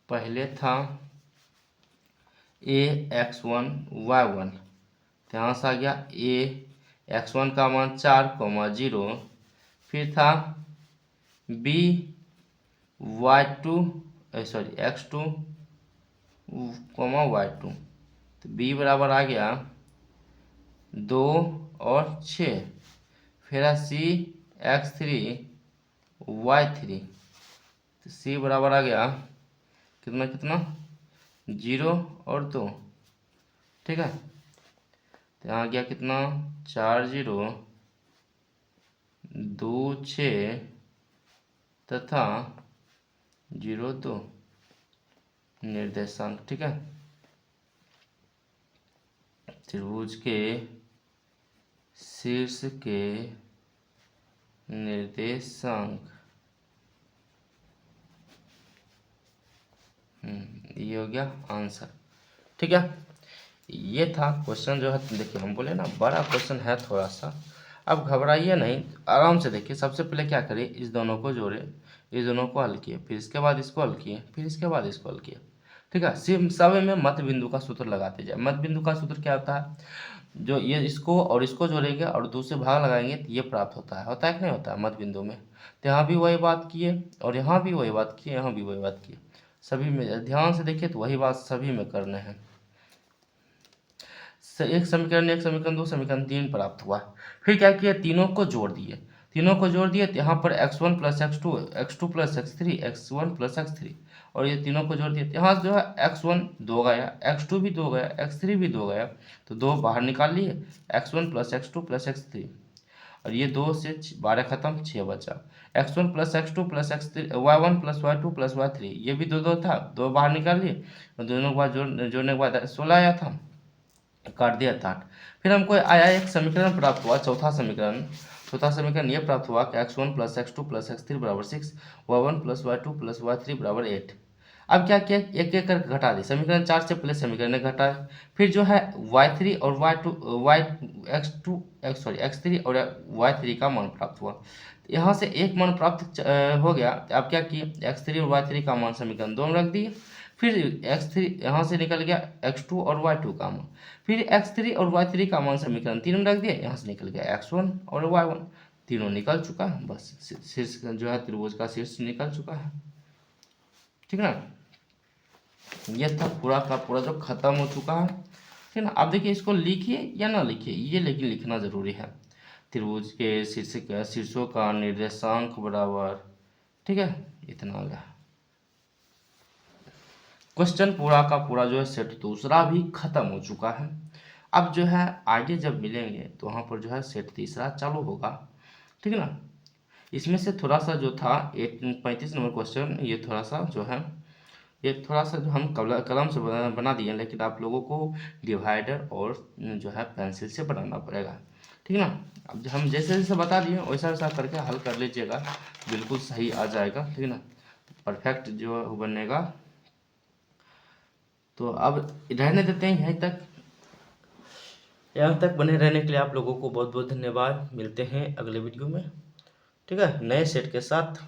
पहले था a(x1 y1), तो यहाँ से आ गया a(x1 का मान 4,0), फिर था x2 y2, तो b बराबर आ गया 2 और 6, फिर है x3 y3, तो c बराबर आ गया कितना 0 और 2। ठीक है, तो यहाँ गया कितना 4 0 2 6 तथा 0 2 निर्देशांक। ठीक है, त्रिभुज के शीर्ष के निर्देशांक, ये हो गया आंसर। ठीक है, ये था क्वेश्चन जो है, देखिए हम बोले ना बड़ा क्वेश्चन है थोड़ा सा, अब घबराइए नहीं, आराम से देखिए। सबसे पहले क्या करिए, इस दोनों को जोड़े, इस दोनों को हल किए, फिर इसके बाद इसको हल किए, फिर इसके बाद इसको हल किए। ठीक है, सिर्फ सब में मध्य बिंदु का सूत्र लगाते जाए। मध्य बिंदु का सूत्र क्या होता है, जो ये इसको और इसको जोड़ेंगे और दूसरे भाग लगाएंगे तो ये प्राप्त होता है कि नहीं होता है मध्य बिंदु में। तो यहाँ भी वही बात किए और यहाँ भी वही बात किए, यहाँ भी वही बात किए। सभी में ध्यान से देखिए तो वही बात सभी में करने हैं। एक समीकरण 2 समीकरण 3 प्राप्त हुआ। फिर क्या किया, तीनों को जोड़ दिए। तो यहाँ पर x1 plus x2, x2 plus x3, x1 plus x3, और ये तीनों को जोड़ दिए। यहाँ जो है x1 2 गया, x2 भी 2 गया, x3 भी 2 गया, तो 2 बाहर निकाल लिए, x1 plus x2 plus x3, और ये 2 से 12 खत्म, 6 बचा। x1 plus x2 plus x3, y1 plus y2 plus y3, ये भी 2 2 था, 2 बाहर निकाल लिए, और दोनों के बाद जोड़ने के बाद 16 आया था, काट दिया 60। फिर हमको आया एक समीकरण प्राप्त हुआ, चौथा समीकरण ये प्राप्त हुआ कि x1 plus x2 plus x3 बराबर 6, y1 plus y2 plus y3 बराबर 8। अब क्या किया, एक एक करके घटा दी, समीकरण 4 से पहले समीकरण ने घटाया। फिर जो है y3 और x3 और y3 का मान प्राप्त हुआ। यहाँ से एक मान प्राप्त हो गया। अब क्या किए, x3 और y3 का मान समीकरण 2 में रख दिए। फिर x3 यहाँ से निकल गया, x2 और y2 का मान, फिर x3 और y3 का मान समीकरण 3 में रख दिया, यहाँ से निकल गया x1 और y1, तीनों निकल चुका है। बस शीर्ष जो है त्रिभुज का शीर्ष निकल चुका है। ठीक है ना, ये था पूरा का पूरा जो खत्म हो चुका है। ठीक है ना, अब देखिए इसको लिखिए या ना लिखिए, ये लेकिन लिखना जरूरी है। त्रिभुज के शीर्षों का निर्देशांक बराबर, ठीक है, इतना आ गया। क्वेश्चन पूरा का पूरा जो है सेट दूसरा भी खत्म हो चुका है। अब जो है आगे जब मिलेंगे तो वहाँ पर जो है सेट तीसरा चालू होगा। ठीक है ना, इसमें से थोड़ा सा जो था 35 नंबर क्वेश्चन, ये थोड़ा सा जो है, ये थोड़ा सा जो हम कलम से बना दिए, लेकिन आप लोगों को डिवाइडर और जो है पेंसिल से बनाना पड़ेगा। ठीक है ना, अब हम जैसे जैसे बता दिए वैसा वैसा करके हल कर लीजिएगा, बिल्कुल सही आ जाएगा। ठीक है ना, परफेक्ट जो बनेगा। तो अब रहने देते हैं यहीं तक। यहाँ तक बने रहने के लिए आप लोगों को बहुत बहुत धन्यवाद। मिलते हैं अगले वीडियो में, ठीक है, नए सेट के साथ।